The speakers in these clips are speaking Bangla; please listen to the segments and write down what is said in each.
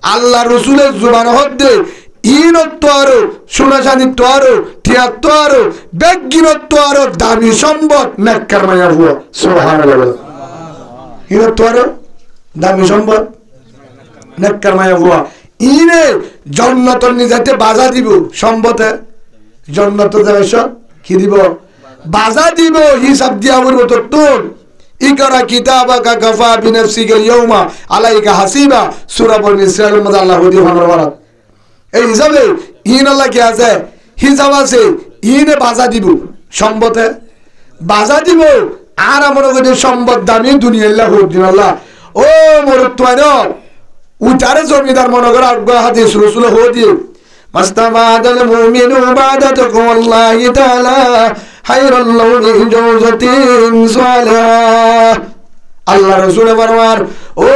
আল্লাহ রসুলের জুবান হদ্দে ইনত্ব আরো সোনাশানিত্ব আরো তিয়াত্ব আরো বেগিনত্ব আরো দামি সম্পদ নেককার মায়া হুয়া সুবহানাল্লাহ ইনত্ব আরো দামি সম্পদ নেককার মায়া হুয়া ইনে জন্নতর নিজাতে বাজা দিব সম্পদে জন্নত যাবে সব কি দিব বাজা দিব হিসাব দিয়া বলবো তো তোর ইকরা কিতাবাকা কাফা বিনাফসিকা ইয়াউমা আলাইকা হাসিবা সূরা বনি ইসরাঈলের মধ্যে আল্লাহ হুদি হনরবারাত এই হিসাবে ইন আল্লাহ কি আছে হিসাব আছে ইনে বাজা দিব সম্পদে বাজা দিব আর মনে করি সম্পদ দামি দুনিয়া আল্লাহ হুদি আল্লাহ ও মরুত্বায় না উচারে জমিদার মনে করে আজ্ঞা হাদিস রাসূল হুদি মাস্তামাদাল মুমিনু বাদা তাকওয়াল্লাহি তাআলা হায়রাল লাউনি জাওজাতিন সালিহা আল্লাহ রাসূল ফরমার ও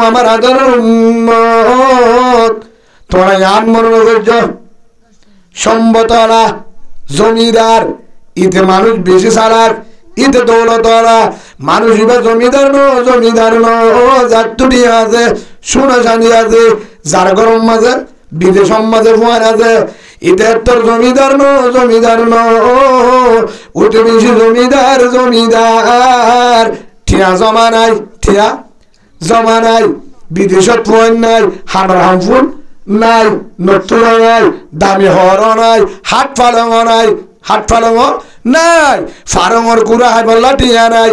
আমার আদর উম্মত তোমরা ইয়ান মনে করছো সম্পদওয়ালা জমিদার ইতে মানুষ বেশি সারার ইতে দৌলতওয়ালা মানুষ এবার জমিদার নো যার টুটি আছে সোনা চাঁদি আছে যার গরম মাঝে বিদেশ মাঝে ফুয়ার আছে ইতে তোর জমিদার নো উঠে বেশি জমিদার ঠিয়া জমা নাই বিদেশত ফুয়ার নাই হামর হামফুল নাই নতুন নাই দামি হর নাই হাট ফালং নাই ফারঙর কুড়া হাই বললা টিয়া নাই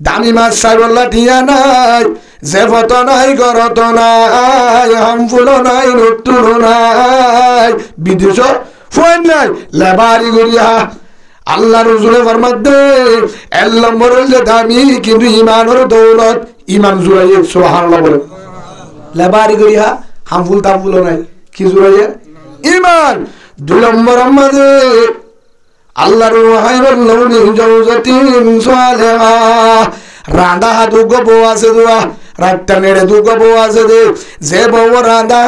দামি মাছ চাই বললা টিয়া নাই জেফত নাই গরত নাই হামফুল নাই নতুন নাই বিদেশ ফুয়ার নাই লেবারি গড়িয়া আল্লাহ রসুলে ফরমাত দে এল্লাম বরল যে দামি কিন্তু ইমানের দৌলত ইমান জুড়াইয়ে সুবহানাল্লাহ বলে লেবারি গড়িয়া হামফুল তামফুল নাই কি জুড়াইয়ে ইমান 2 নম্বর আমাদের আল্লাহর হায়রাল লাউনি জাওজাতিন সালিহা রাঁধা হাত গবো আছে দোয়া রাতটা নেড়ে দু গবো আছে দে যে বউ রাঁধা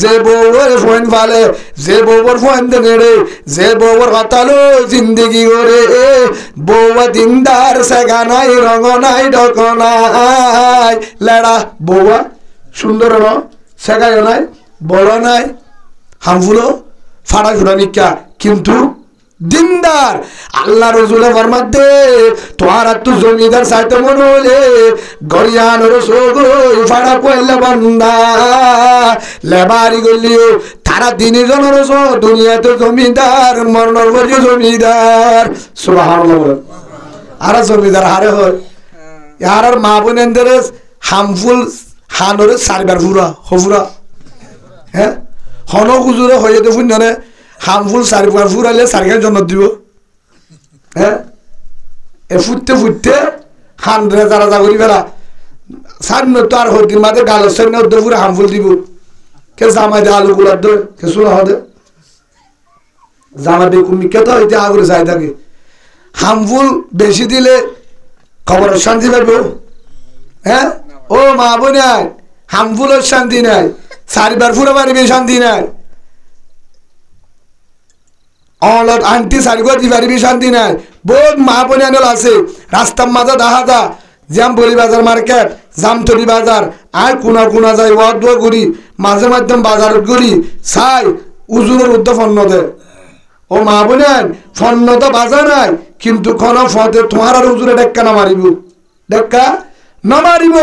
যে বউর ফোন ফালে যে বউর ফোন দে নেড়ে যে বউর হতালো জিন্দগি করে বউ দিনদার সেগা নাই রঙ নাই ডক নাই লেড়া বউ সুন্দর ন সেগায় নাই বড় নাই হামফুলো ফাড়া ফুড়া নিকা কিন্তু দিনদার আল্লাহ রসুলে ফরমাত দে তোর তো জমিদার চাইতে মনে হলে গরিয়ানোর সোগই ফাড়া কইলে বান্দা লেবারি গলিও তারা দিনজনের দুনিয়াতে জমিদার মরণর বলি জমিদার সুবহানাল্লাহ আর জমিদার হারে হয় আর মা বোনেদের হামফুল হানরে সারবার ফুরা হ্যাঁ হন গুজুরে হয়ে যেতে ফুননে হামফুল সারবার ফুরালে সারগার জন্য দিব হ্যাঁ এ ফুটতে হানরে যারা যা করি ফেলা সান্ন তো আর হদিন মাঝে গালের সামনে অর্ধ ফুরে হামফুল দিব কে জামাই দে আলু গুলার দে কে শোনা হদে জামা দিয়ে কুমিকে তো হইতে আগুরে যাই থাকে হামফুল বেশি দিলে খবরের শান্তি পাবো হ্যাঁ ও মা বোন হামফুলের শান্তি নাই চারিবার ফুরে পারিবে শান্তি নাই অলট আন্টি চারিবার দি পারিবি শান্তি নাই বহুত মা বোন আছে রাস্তার মাঝে দেখা যা জাম বলি বাজার মার্কেট জামতলি বাজার আর কোনা যাই ওয়াদ করি মাঝে মাধ্যম বাজার করি চাই উজুরের উদ্ধ ফন্ন দে ও মা বোনেন ফন্ন তো বাজার নাই কিন্তু কোন ফতে তোমার আর উজুরে ডেক্কা না মারিব ডেক্কা না মারিব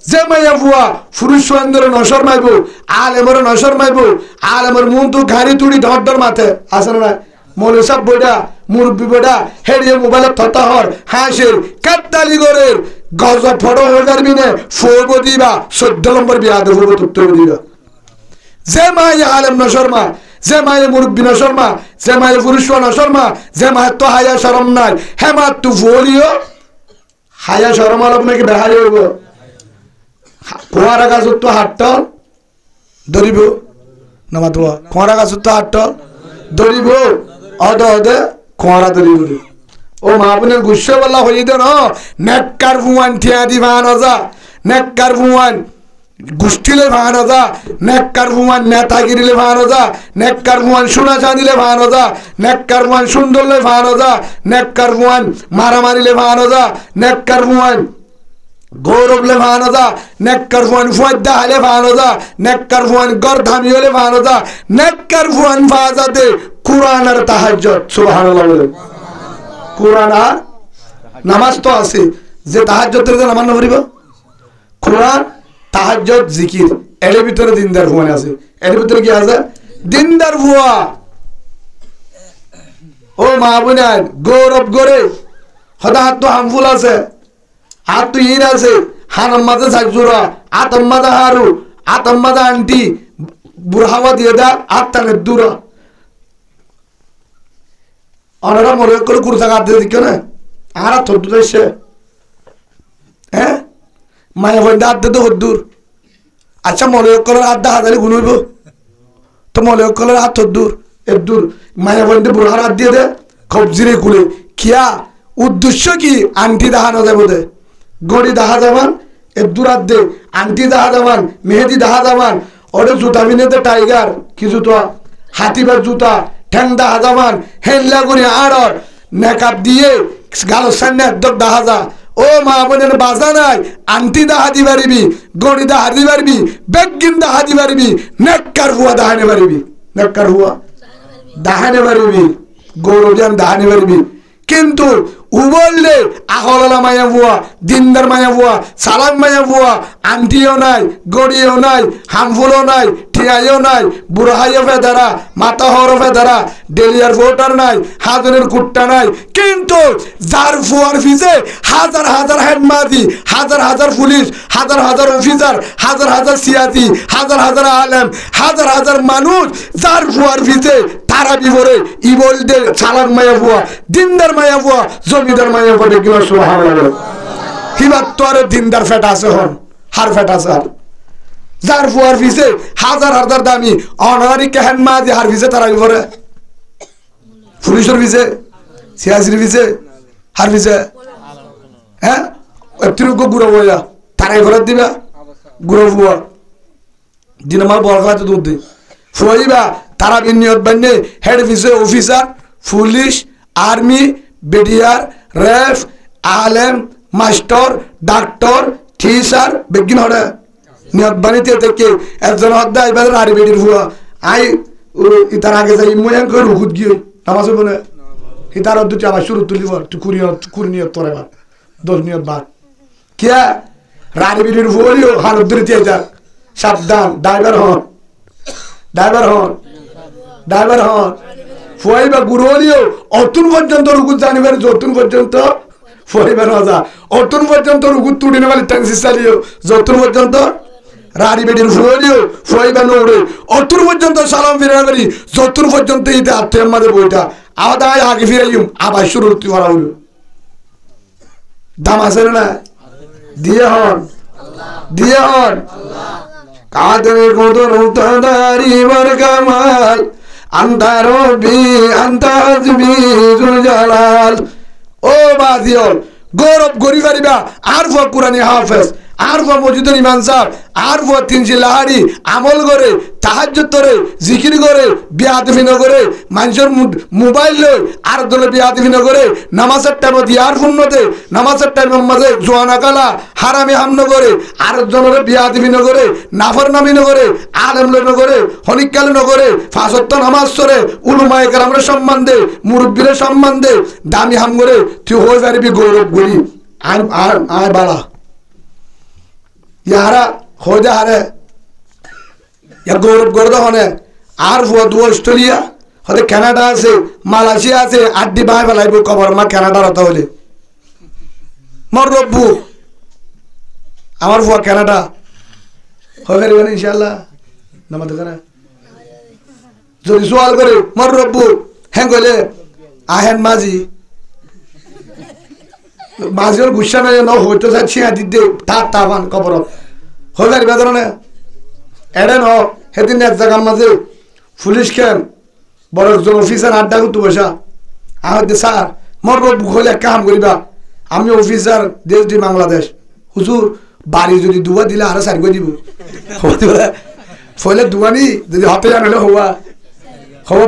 যে মাইয়া বুয়া পুরুষ সুন্দর নসর মাইব আলেমর নসর মাইব আলেমর মুন তো ঘাড়ি তুড়ি ধর মাথে আসে না মৌলী সব বইটা মুরব্বী বইটা হেরিয়ে মোবাইলে থতা হর হাসের কাত্তালি গরের গজ ফটো হয়ে যাবি না ফোব দিবা 14 নম্বর বিয়া দেবো উত্তর দিবা যে মাইয়া আলেম নসর মা যে মায়ে মুরব্বী নসর মা যে মায়ে পুরুষ নসর মা যে মায়ের তো হায়া শরম নাই হেমা তু বলিও হায়া শরম আলপ নাকি বেহারি হইব কোয়ারা গাছ তো হাট্ট ধরিব নামা তোমা কোয়ারা গাছ তো হাট্ট ধরিব অদে কোয়ারা ধরিব ও মা বোনের গুস্সে বলা হয়ে দেন নেককার ভুয়ান ঠিয়া দি ভাঙা নেককার ভুয়ান গোষ্ঠীলে ভাঙানো যা নেককার ভুয়ান নেতাগিরিলে ভাঙানো যা নেককার ভুয়ান সোনা চাঁদিলে ভাঙানো যা নেককার ভুয়ান সুন্দরলে ভাঙানো যা নেককার ভুয়ান মারামারিলে ভাঙানো যা নেককার ভুয়ান গৌরব লে ভানো যা নেককার ফুয়ান ফুয়াদ্দা হালে ভানো যা নেককার ফুয়ান গর ধামি হলে ভানো যা নেককার ফুয়ান ফাজাতে কুরআন আর তাহাজ্জুদ সুবহানাল্লাহ বলে কুরআন আর নামাজ তো আছে যে তাহাজ্জুদের জন্য নামাজ পড়িব কুরআন তাহাজ্জুদ জিকির এর ভিতরে দিনদার ফুয়ান আছে এর ভিতরে কি আছে দিনদার ফুয়া ও মা বোনেন গৌরব গরে হদা হাত তো হামফুল আছে হাত তো ইর আছে হানাম মাঝে সাজুরা আতম মাঝে হারু আতম মাঝে আন্টি বুড়াওয়া দিয়ে দা আত্মানের দূরা অনারা মনে করে কুড়ি টাকা আত্মীয় দিকে না আর থর দূর এসে হ্যাঁ মায়া বন্ধে আত্মীয় তো হদ্দূর আচ্ছা মনে করে আড্ডা হাজারে গুনইব তো মনে করে হাত থর দূর এর দূর মায়া বন্ধে বুড়ার হাত দিয়ে দে কবজিরে খুলে কিয়া উদ্দেশ্য কি আন্টি দেখানো যাবে দে গড়ি দেখা যাবান এর দূরাত দে আন্টি দেখা যাবান মেহেদি দেখা যাবান ওরে জুতা বিনেতে টাইগার কি জুতা হাতিবার জুতা ঠ্যাং দেখা যাবান হেনলা করে আড়র মেকআপ দিয়ে গালো সামনে একদম দেখা যা ও মা বোনের বাজা নাই আন্টি দেখা দি পারিবি গড়ি দেখা দি পারবি বেগিন দেখা দি পারবি নেককার হুয়া দেখানে পারিবি নেককার হুয়া দেখানে পারিবি গৌরবিয়ান দেখানে পারিবি কিন্তু উবললে আহলালা মায়া বুয়া দিনদার মায়া বুয়া সালাম মায়া বুয়া আন্টিও নাই গড়িও নাই হামফুলও নাই ঠিয়াইও নাই বুড়াইও ফেদারা মাথা হরও ফেদারা ডেলিয়ার ভোটার নাই হাজনের কুট্টা নাই কিন্তু যার ফুয়ার ফিজে হাজার হাজার হেডমাজি হাজার হাজার পুলিশ হাজার হাজার অফিসার হাজার হাজার সিয়াসি হাজার হাজার আলেম হাজার হাজার মানুষ যার ফুয়ার ফিজে তারা বিবরে ইবলদের সালাম মায়া বুয়া দিনদার মায়া বুয়া জমিদার মায়া পড়ে কিবা সুবহানাল্লাহ হিবার তোরে দিনদার ফেট আছে হন হার ফেট আছে আর যার ফুয়ার ফিসে হাজার হাজার দামি অনারি কেহেন মা যে হার ফিসে তারা বিবরে পুলিশের ফিসে সিয়াসির ফিসে হার ফিসে হ্যাঁ একটু গুড়ো বইয়া তারাই ঘরে দিবা গুড়ো ফুয়া দিন আমার বড় খাতে দুধ দি ফুয়াইবা তারা বিনিয়োগ বান্যে হেড ফিসে অফিসার পুলিশ আর্মি বিডিআর রেফ আলেম মাস্টার ডাক্তার টিচার বেগিন হড়ে নিয়ত বানিতে থেকে একজন হদ্দা এবার আরি বেডির ফুয়া আই ইতার আগে যাই ময়ান করে রুকুত গিয়ে নামাজ বলে ইতার দুটি আবার শুরু তুলিব কুড়ি নিয়ত তোর এবার 10 নিয়ত বাদ কিয়া রারি বেডির ফুয়ালিও হালত ধরে দিয়ে যাক সাবধান ড্রাইভার হন ড্রাইভার হন ড্রাইভার হন ফুয়াইবা গুরুলিও অতুন পর্যন্ত রুকুত জানিবার যতুন পর্যন্ত ফুয়াইবা রাজা অতুন পর্যন্ত রুকুত তুড়ি নেবালি ট্যাক্সি চালিও যতুন পর্যন্ত রাড়ি বেডির ফুয়ালিও ফুয়াইবা নৌড়ে অতুন পর্যন্ত সালাম ফিরে করি যতুন পর্যন্ত ইতে আত্মের মাঝে বইটা আদায় আগে ফিরাইম আবার শুরু করা হলো দাম আছে না দিয়ে হন কাদের কদর উতারি বরকামাল আন্তা রবি আন্তা হাসবি জুল জালাল ও বাজিয়ল গৌরব গরি পারিবা আর ফ কুরআনি হাফেজ আর ফ মসজিদের ইমাম সাহেব আর ফ তিনজি লাহারি আমল করে তাহাজ্জুদ করে জিকির করে বিয়াদবি ন করে মানুষের মোবাইল লই আর দলে বিয়াদবি ন করে নামাজের টাইমে দিয়ার ফুন্নতে নামাজের টাইমের মাঝে জোয়ানা কালা হারামি হামন করে আর জনের বিয়াদবি ন করে নাফরনামি ন করে আলেম লই ন করে হনিকাল ন করে পাঁচ ওয়াক্ত নামাজ পড়ে উলামায়ে কেরামের সম্মান দে মুরব্বিদের সম্মান দে দামি হাম করে তুই হই পারবি গৌরব গরি আর বালা ইয়ারা হয়ে যা হারে গৌরব গর্দ হনে আর অস্ট্রেলিয়া হলে কানাডা আছে মালয়েশিয়া আছে আড্ডি বাই ফেলাইব কবর মা কানাডার হতে হলে মর রব্বু আমার ফুয়া কানাডা হয়ে গেল ইনশাল্লাহ নামাজ করে যদি সোয়াল করে মর রব্বু হ্যাঁ গেলে আহেন মাঝি মাঝির গুসা নাই ন হইতো যাচ্ছি দিতে তার তাবান কবর হয়ে যাবে ধরনে এড়ে ন সেদিন এক জায়গার মাঝে পুলিশ কেন বড় একজন অফিসার আড্ডা করতে বসা আমার স্যার মর হলে এক কাম করিবা আমি অফিসার দেশ দি বাংলাদেশ হুজুর বাড়ি যদি দুয়া দিলে আরো সারি করে দিব ফলে দুয়ানি যদি হাতে জানালে হওয়া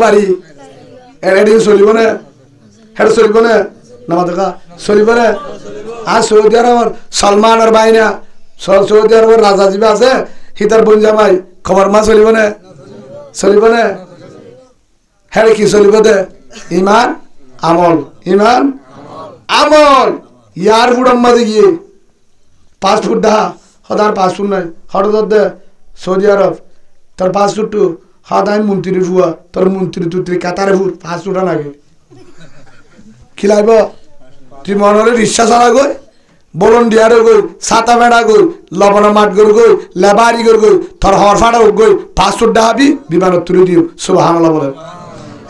বাড়ি এড়ে চলিব না হেঁটে চলিব না নামা দেখা চলিব না আর সৌদি আরবের সলমানের বাইনা সৌদি আরবের রাজা জিবা আছে হিতার বোন জামাই খবর মা চলিব না চলিব না হ্যাঁ কি চলিব দে ইমান আমল ইমান আমল ইয়ার ফুট মাঝে গিয়ে 5 ফুট দা হদার 5 ফুট নাই হঠাৎ দে সৌদি আরব তোর 5 ফুট হদাই মন্ত্রী ফুয়া তোর মন্ত্রী তুই কাতারে ফুট 5 ফুটা লাগে খিলাইব তুই মনে রিক্সা চালা গই ভলন্টিয়ার গই ছাতা বেড়া গই লবণ মাঠ গর গই লেবারি গর গই তোর হর ফাটা গই 5 ফুট ডাহাবি বিমানত তুলে দিও সুবহানাল্লাহ বলে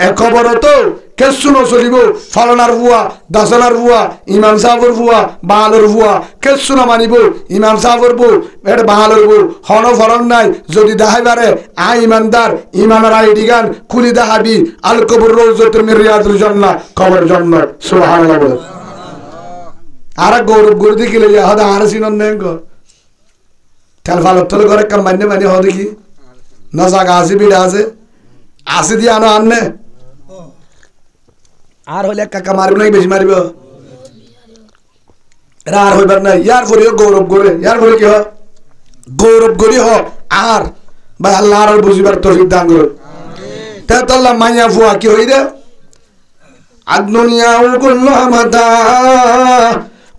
এক খবর তো কেসু নচলিব ফলনার ভুয়া দশনার ভুয়া ইমাম সাহেবের ভুয়া বাহালোর ভুয়া কেসু না মানিব ইমাম সাহেবের বউ এটা বাহালোর বউ হন ফলন নাই যদি দেখাইবারে আই ইমানদার ইমানের আইডি গান খুলি দেখাবি আল কবর রোজতুল মিন রিয়াদুল জান্নাহ কবর জান্নাত সুবহানাল্লাহ বলে আর গৌরব গরু দেখিলে হদা আর সিনন নেন কর তেল ফালত তলে করে কাম মান্য মানে হ দেখি না জায়গা আছে বিড়া আছে আসি দিয়ে আনো আননে আর হলে কাকা মারিব নাই বেশি মারিব এরা আর হইবার নাই ইয়ার পরে গৌরব করে ইয়ার পরে কি হয় গৌরব করি হ আর ভাই আল্লাহ আর বুঝিবার তৌফিক দান করুন তা তো আল্লাহ মাইয়া ফুয়া কি হই রে আদুনিয়া কুল্লুহা মাতা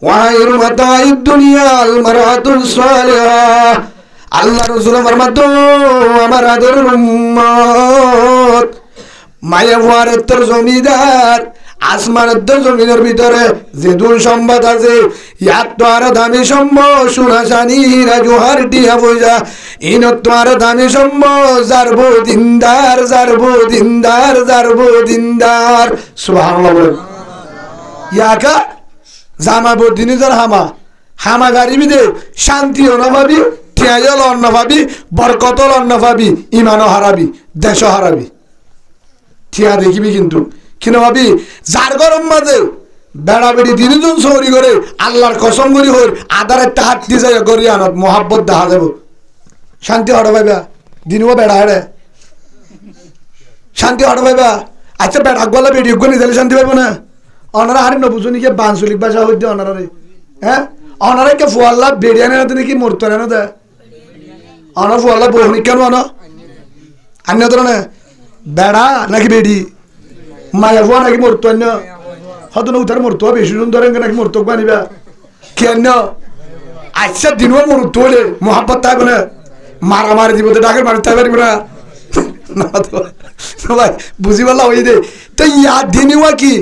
ওয়া খায়রু মাতাইদ দুনিয়া আল মারআতুস সালিহা আল্লাহ রাসূল আমার মাতো আমার আদরের উম্মত মায়া ফুয়ার তোর জমিদার আসমানের তো জমিনের ভিতরে যে দুল সম্পদ আছে ইয়ার তো আরো দামি সম্পদ সোনা চানি হীরা জোহার টিয়া পয়সা ইনত তো আরো দামি সম্পদ জারবো দিনদার জারবো দিনদার জারবো দিনদার সুবহানাল্লাহ বলেন ইয়াকা জামাবো দিনদার হামা হামা গাড়ি দে শান্তি না পাবি টিয়াল অন্ন পাবি বরকতল অন্ন পাবি ইমানও হারাবি দেশও হারাবি টিয়া দেখিবি কিন্তু কিনা ভাবি যার গরম মাঝে বেড়া বেড়ি তিনজন চৌরি করে আল্লাহর কসম করি হই আদার একটা হাত দিয়ে যায় করি আনত মহাব্বত দেখা যাব শান্তি হট পাইবা দিনও বেড়া হাড়ে শান্তি হট পাইবা আচ্ছা বেড়া গলা বেড়ি গলি দিলে শান্তি পাইব না অনারা হারি নবুঝো নাকি বাঞ্চলিক ভাষা হইতে অনারে হ্যাঁ অনারা কে ফুয়াল্লা বেড়িয়া নেই নাকি মরতো না দে অনার ফুয়াল্লা বহুনি কেন আনো আন্য তো না বেড়া নাকি বেড়ি মায়া ফুয়া নাকি মরতো অন্য হয়তো না উঠার মরতো বেশি সুন্দর নাকি মরতো বানিবা কেন আচ্ছা দিনও মরতো হলে মহাব্বত থাকবে না মারামারি দিব তো ডাকের মারি থাকবে পারিব না ভাই বুঝি পারলা ওই দে তো ইয়ার দিনও কি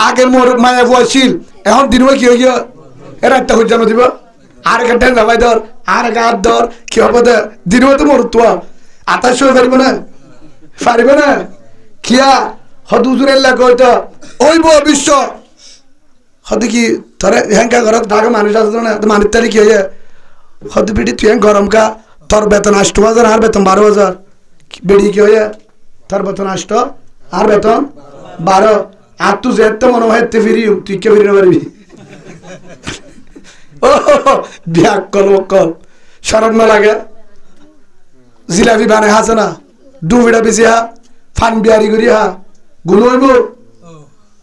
আগের মোর মায়া ফুয়া ছিল এখন দিনও কি হয়ে গিয়া এরা একটা হুজানো দিব আর একটা নামাই ধর আর গাত ধর কি হবে দে দিনও তো মরতো আতাশ হয়ে পারিব না পারিব না কিয়া হদ হুজুরের লাগে হয়তো ওইব বিশ্ব হয়তো কি তোর হ্যাঙ্কা ঘরত ঢাকা মানুষ আসতো না মানুষ তারিখ কি হয়ে হয়তো বেটি তুই গরম কা তোর বেতন 8,000 আর বেতন 12,000 বেড়ি কি হয়ে তোর বেতন 8 আর বেতন 12 আর তুই যেতে মনে হয় ফিরি তুই কে ফিরি না পারবি ও ব্যাগ কল শরম না লাগে জিলাপি বানে হাসে না ডুবিটা বেশি হা ফান বিয়ারি করি হা গুণ হইব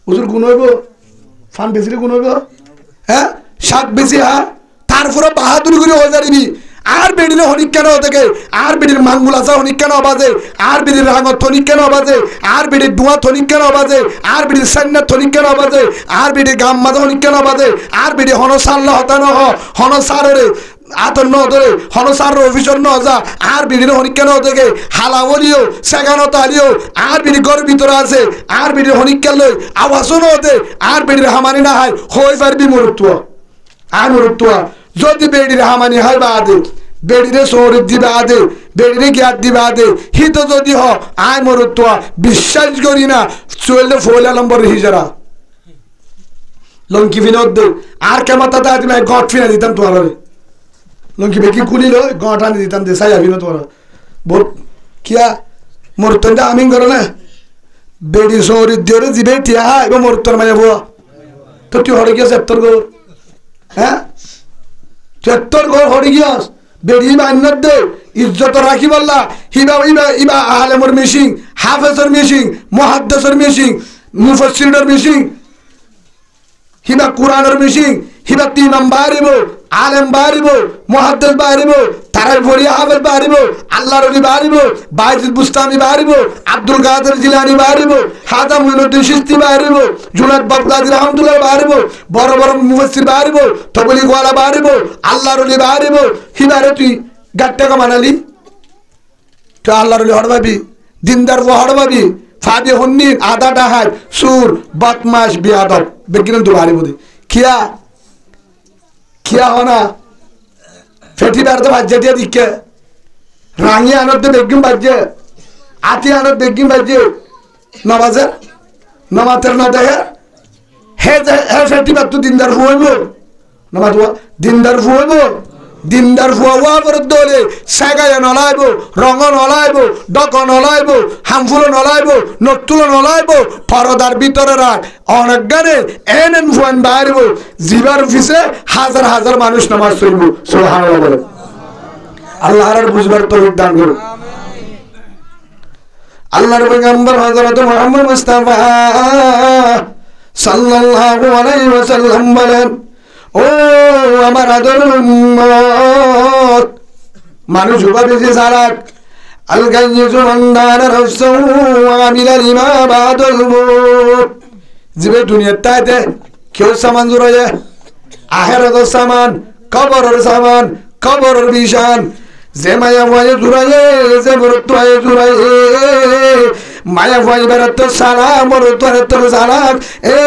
হুজুর গুণ হইব ফান বেশি গুণ হইব হ্যাঁ শাক বেশি হা তারপরে বাহাদুরি করে হয়ে যাবি আর বেডির হনিক কেন থেকে আর বেডির মাঙ্গুল আসা হনিক কেন বাজে আর বেডির রাঙত থনিক কেন বাজে আর বেডির ডুয়া থনিক কেন বাজে আর বেডির সান্না থনিক কেন বাজে আর বেডির গাম মাদা হনিক কেন বাজে আর বেডি হনসাল্লা হতানো হনসারে আতর ন ধরে হনসার অফিসর ন যা আর বিডির হনিক কেন থেকে হালাওলিও সেগানো তালিও আর বিডি ঘরের ভিতরে আছে আর বিডির হনিক কেন আওয়াজও ন হতে আর বেডির হামানি না হয় হয়ে পারবি মরুত্ব আর মরুত্ব যদি বেডির হামানি হয় বাদে বেডিরে সৌরভ দিবে আদে বেডিরে জ্ঞাত দিবে আদে হিত যদি হ আয় মরুত্ব বিশ্বাস করি না চললে ফোল নম্বর হিজারা লঙ্কি বিনোদ দে আর কেমন তাতে তুমি গট ফিনা দিতাম তোমার লঙ্কি বেকি খুলিল গট আনি দিতাম দে সাই আবিনো তোমার বহুত কিয়া মরুত্তন আমিন করো না বেডি সৌরভ দিয়ে দিবে টিয়া এবং মরুত্তর মায়া বুয়া তো তুই হরে গিয়েছ এত্তর গো হ্যাঁ চত্তর ঘর হরি গিয়াস বেড়ি মান্যত দে ইজ্জত রাখি বললা হিবা ইবা ইবা আলেমর মিশিং হাফেজর মিশিং মুহাদ্দিসের মিশিং মুফাসসিরের মিশিং হিবা কুরআনের মিশিং হিবাত ইমাম বাড়িব আলেম বাড়িব মুহাদ্দিস বাড়িব তারাই ফরিয়া হাফেজ বাড়িব আল্লাহর ওলি বাড়িব বাইজিদ বুস্তামি বাড়িব আব্দুল কাদের জিলানী বাড়িব খাজা মুঈনুদ্দিন চিশতি বাড়িব জুনায়েদ বাগদাদী রাহমাতুল্লাহ বাড়িব বড় বড় মুফাসসির বাড়িব তবলিগ ওয়ালা বাড়িব আল্লাহর ওলি বাড়িব হিবারে তুই গাট্টা কমানালি তো আল্লাহর ওলি হড়বাবি দিনদার হড়বাবি ফাদে হন্নিন আদা ডাহাই সুর বদমাশ বিয়াদব বেগিন তো বাড়িব দে কিয়া হনা ফেটি বেড়াতে বাজ্যে দিয়ে দিকে রাঙি আনতে বেগিন বাজ্যে আতি আনত বেগিন বাজ্যে নবাজের নমাতের ন দেখে হে ফেটি বেড় তো দিনদার ফুয়াইব নমাজ দিনদার ফুয়াইব দিনদার ফুয়া পর দলে সাগায় নলাইব রঙ নলাইব ডক নলাইব হামফুল নলাইব নতুল নলাইব পরদার ভিতরে রাখ অনেক গানে এন ফুয়ান বাইরব জিবার ফিসে হাজার হাজার মানুষ নামাজ পড়ব সুবহানাল্লাহ বলে আল্লাহর বুঝবার তৌফিক দান করুন আল্লাহর পয়গম্বর হযরত মুহাম্মদ মুস্তাফা সাল্লাল্লাহু আলাইহি ওয়াসাল্লাম বলেন ও আমার আদরের উম্মত মানুষ বেশি সালাত আল গাইয়ুজু মান্দানা রাসূ আমিলাল ইমাবাদুল মুত জিবে দুনিয়ার তাইতে কেউ সামান জুড়ে আখিরাতের সামান কবরের সামান কবরের বিশান যে মায়া ভয়ে জুড়াইয়ে যে মরত্বায়ে জুড়াইয়ে মায়া ভয় বেরত সালাম মরত্বারে সালাম এ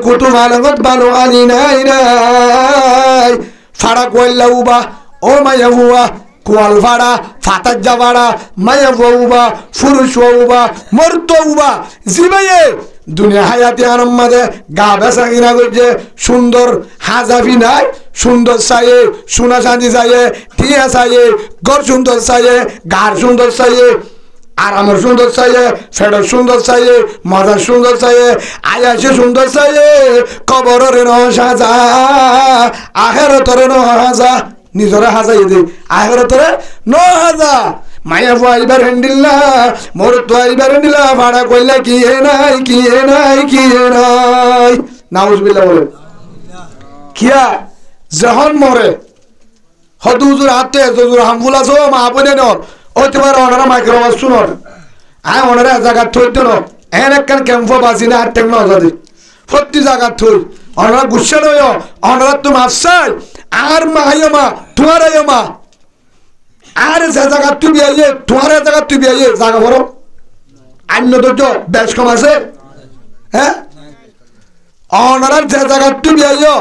কুতু মালগত বালো আলি নাই নাই ফাড়া কইলা উবা ও মায়া হুয়া কোয়াল ফাড়া ফাতার যাবাড়া মায়া উবা ফুরুষ উবা মরত উবা জিবাইয়ে দুনিয়া হায়াতি আনম্মাদে গা বেসা কিনা করছে সুন্দর হাজাফি নাই সুন্দর চাইয়ে সোনা চাঁদি চাইয়ে টিয়া চাইয়ে ঘর সুন্দর চাইয়ে গার সুন্দর চাইয়ে আরামের সুন্দর চাইয়ে ফেডর সুন্দর চাইয়ে মজার সুন্দর চাইয়ে আয়াসে সুন্দর চাইয়ে কবরের ন সাজা আখেরাতের ন হাজা নিজরে হাজাই দে আখেরাতের ন হাজা মায়া ফাইবার হ্যান্ডিল্লা মোর তো আইবার হ্যান্ডিল্লা ভাড়া কইলা কি নাই কি নাই কি নাই নাউজুবিল্লাহ বলে কিয়া যখন মরে হদ হুজুর হাতে হুজুর হামফুল আছো মা আপনে নর ওইতে পারে ওনারা মাইক্রোবাস শুনর আয় ওনারা জায়গা থইতে ন এন একখান ক্যাম্প বাসি না আটটেক ন যদি প্রতি জায়গা থই ওনারা গুসা নয় ওনারা তো মাফসাই আর মা মা তোমার মা আর যে জায়গা তুমি আইয়ে তোমার জায়গা তুমি আইয়ে জায়গা বড় অন্য তো বেশ কম আছে হ্যাঁ ওনারা যে জায়গা তুমি আইয়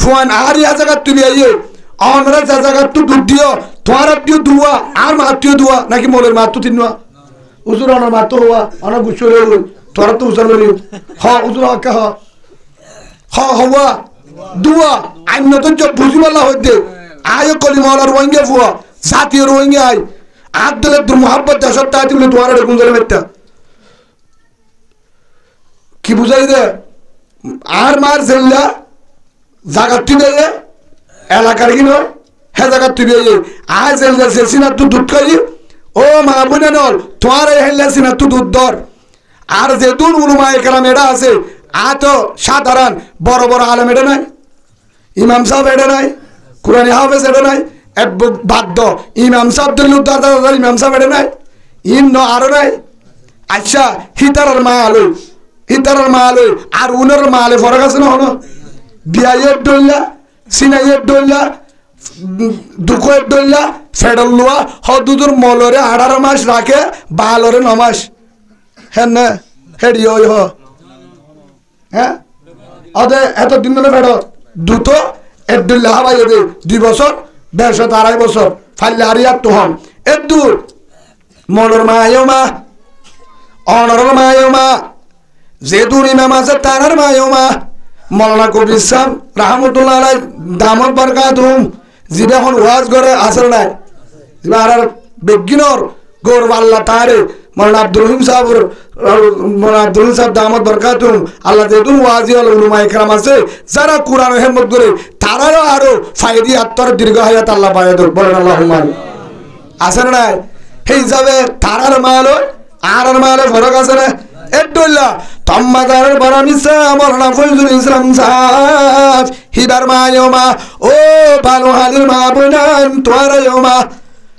ফোন আর ইয়া জায়গা তুমি আইয়ে ওনারা যে জায়গা তো দুধ দিও তোমার আত্মীয় দুয়া আর আত্মীয় দুয়া নাকি মোলের মাত্র তিনবা উজুর ওনার মাত্র হওয়া অনেক গুছো হয়ে তোরা তো উজার লড়ি হ উজুর হকে হ হওয়া দুয়া অন্য তো বুঝিবাল্লা হইতে আয় কলিমালার ওয়াঙ্গে ফুয়া জাতীয় রোহিঙ্গা আই আব্দুল আব্দুল মোহাম্মদ দেশত তাই তুমি তোমার গুঞ্জলে মেত্তা কি বুঝাই দে আর মার জেল্লা জায়গা তুই এলাকার কি নয় হে জায়গা তুই আয় জেল্লা জেলসিনা তুই দুধ খাই ও মা বোনে নল তোমার হেলসিনা তুই দুধ ধর আর যে দুন উলুমা একরাম এটা আছে আ তো সাধারণ বড় বড় আলেম এটা নাই ইমাম সাহেব এটা নাই কুরআনি হাফেজ এটা নাই বাধ্য ইমাম সাহেব দিল দাদা ইমাম সাহেব এটা নাই ইন ন আরো নাই আচ্ছা হিতারের মা আলো আর উনের মা আলো ফরক আছে না হলো বিয়াইয়ের ডইলা সিনাইয়ের ডইলা দুঃখের ডইলা ফেডল লোয়া হদুদুর মলরে 18 মাস রাখে বালরে 9 মাস হ্যাঁ না হেডি ওই হ হ্যাঁ অদে এত দিন ধরে ফেড দুটো এডুল্লা হাবাই দে 2 বছর 1.5 বছর ফাইলে হারিয়ার তো হন এদুর মলর মায়মা অনর মায়মা যে দূর ইমাম আছে তার মায়মা মৌলানা কবির সাহেব রাহমাতুল্লাহ আলাইহি দামত বরকাতুম জিবে এখন ওয়াজ করে আসর নাই জিবে আর বেগিনর গোর আল্লাহ তারে মৌলানা আব্দুল রহিম সাহেব দামত বরকাতুম আল্লাহ যেদুন ওয়াজি আল উলামা ইকরাম আছে যারা কুরআন হিম্মত করে তারারও আরো ফায়দি আত্মার দীর্ঘ হায়াত আল্লাহ পায় দেব বলেন আল্লাহুম্মা আসর নাই সেই হিসাবে তারার মাল আর মালে ফরক আছে না এডুল্লাহ তম্মাদারের বরামিসা মৌলানা ফজলুল ইসলাম সাহেব হিবার মায়মা ও ভালো হালির মা বোনান তোয়ারায়মা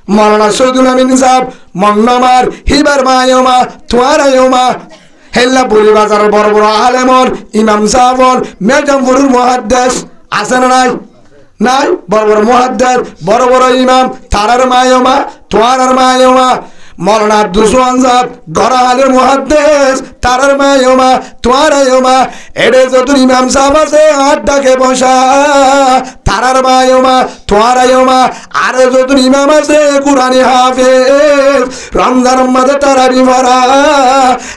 মৌলানা সৈদুল আমিন সাহেব মন্নমার হিবার মায়মা তোয়ারায়মা হেল্লা বলি বাজার বড় বড় আলেমর ইমাম সাহেবর মেজমপুরের মুহাদ্দিস আছে না নাই নাই বড় বড় মুহাদ্দিস বড় বড় ইমাম তারার মায়মা তোয়ারার মায়মা মৌলানা আব্দুল সোহান সাহেব গড়াহালের মুহাদ্দিস তারার মায়মা তোয়ারায়মা এডে যত ইমাম সাহেব আছে আড্ডাকে বসা তারার মায়মা তোয়ারায়মা আর যত ইমাম আছে কুরআনি হাফেজ রমজান মাসে তারাবি পড়া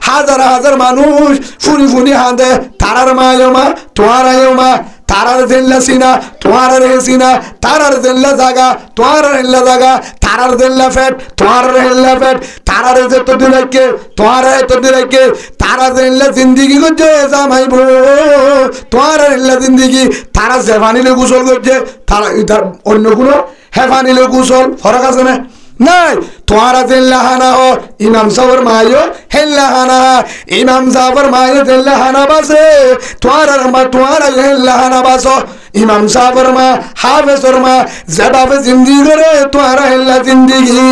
হাজার হাজার মানুষ ফুনি ফুনি হাঁদে তারার মায়মা তোয়ারায়মা তারার জেল্লা সিনা তোয়ার সিনা তারার জেল্লা জাগা তোয়ার হেল্লা জাগা তারার জেল্লা ফেট তোয়ার হেল্লা ফেট তারার যত দিনকে তোয়ার এত দিনকে তারা জেল্লা জিন্দিগি করছে জামাইব তোয়ার হেল্লা জিন্দিগি তারা জেফানিলে গোসল করছে তারা অন্য কোনো হেফানিলে গোসল ফরক আছে না নাই তোয়ারা জেল্লা হানা ও ইমাম সাহেবের মায়ও হেল্লা হানা ইমাম সাহেবের মায়ও জেল্লা হানা বাসে তোয়ারা হেল্লা হানা বাসো ইমাম সাহেবের মা হাফেজের মা যেভাবে জিন্দিগি করে তোয়ারা হেল্লা জিন্দিগি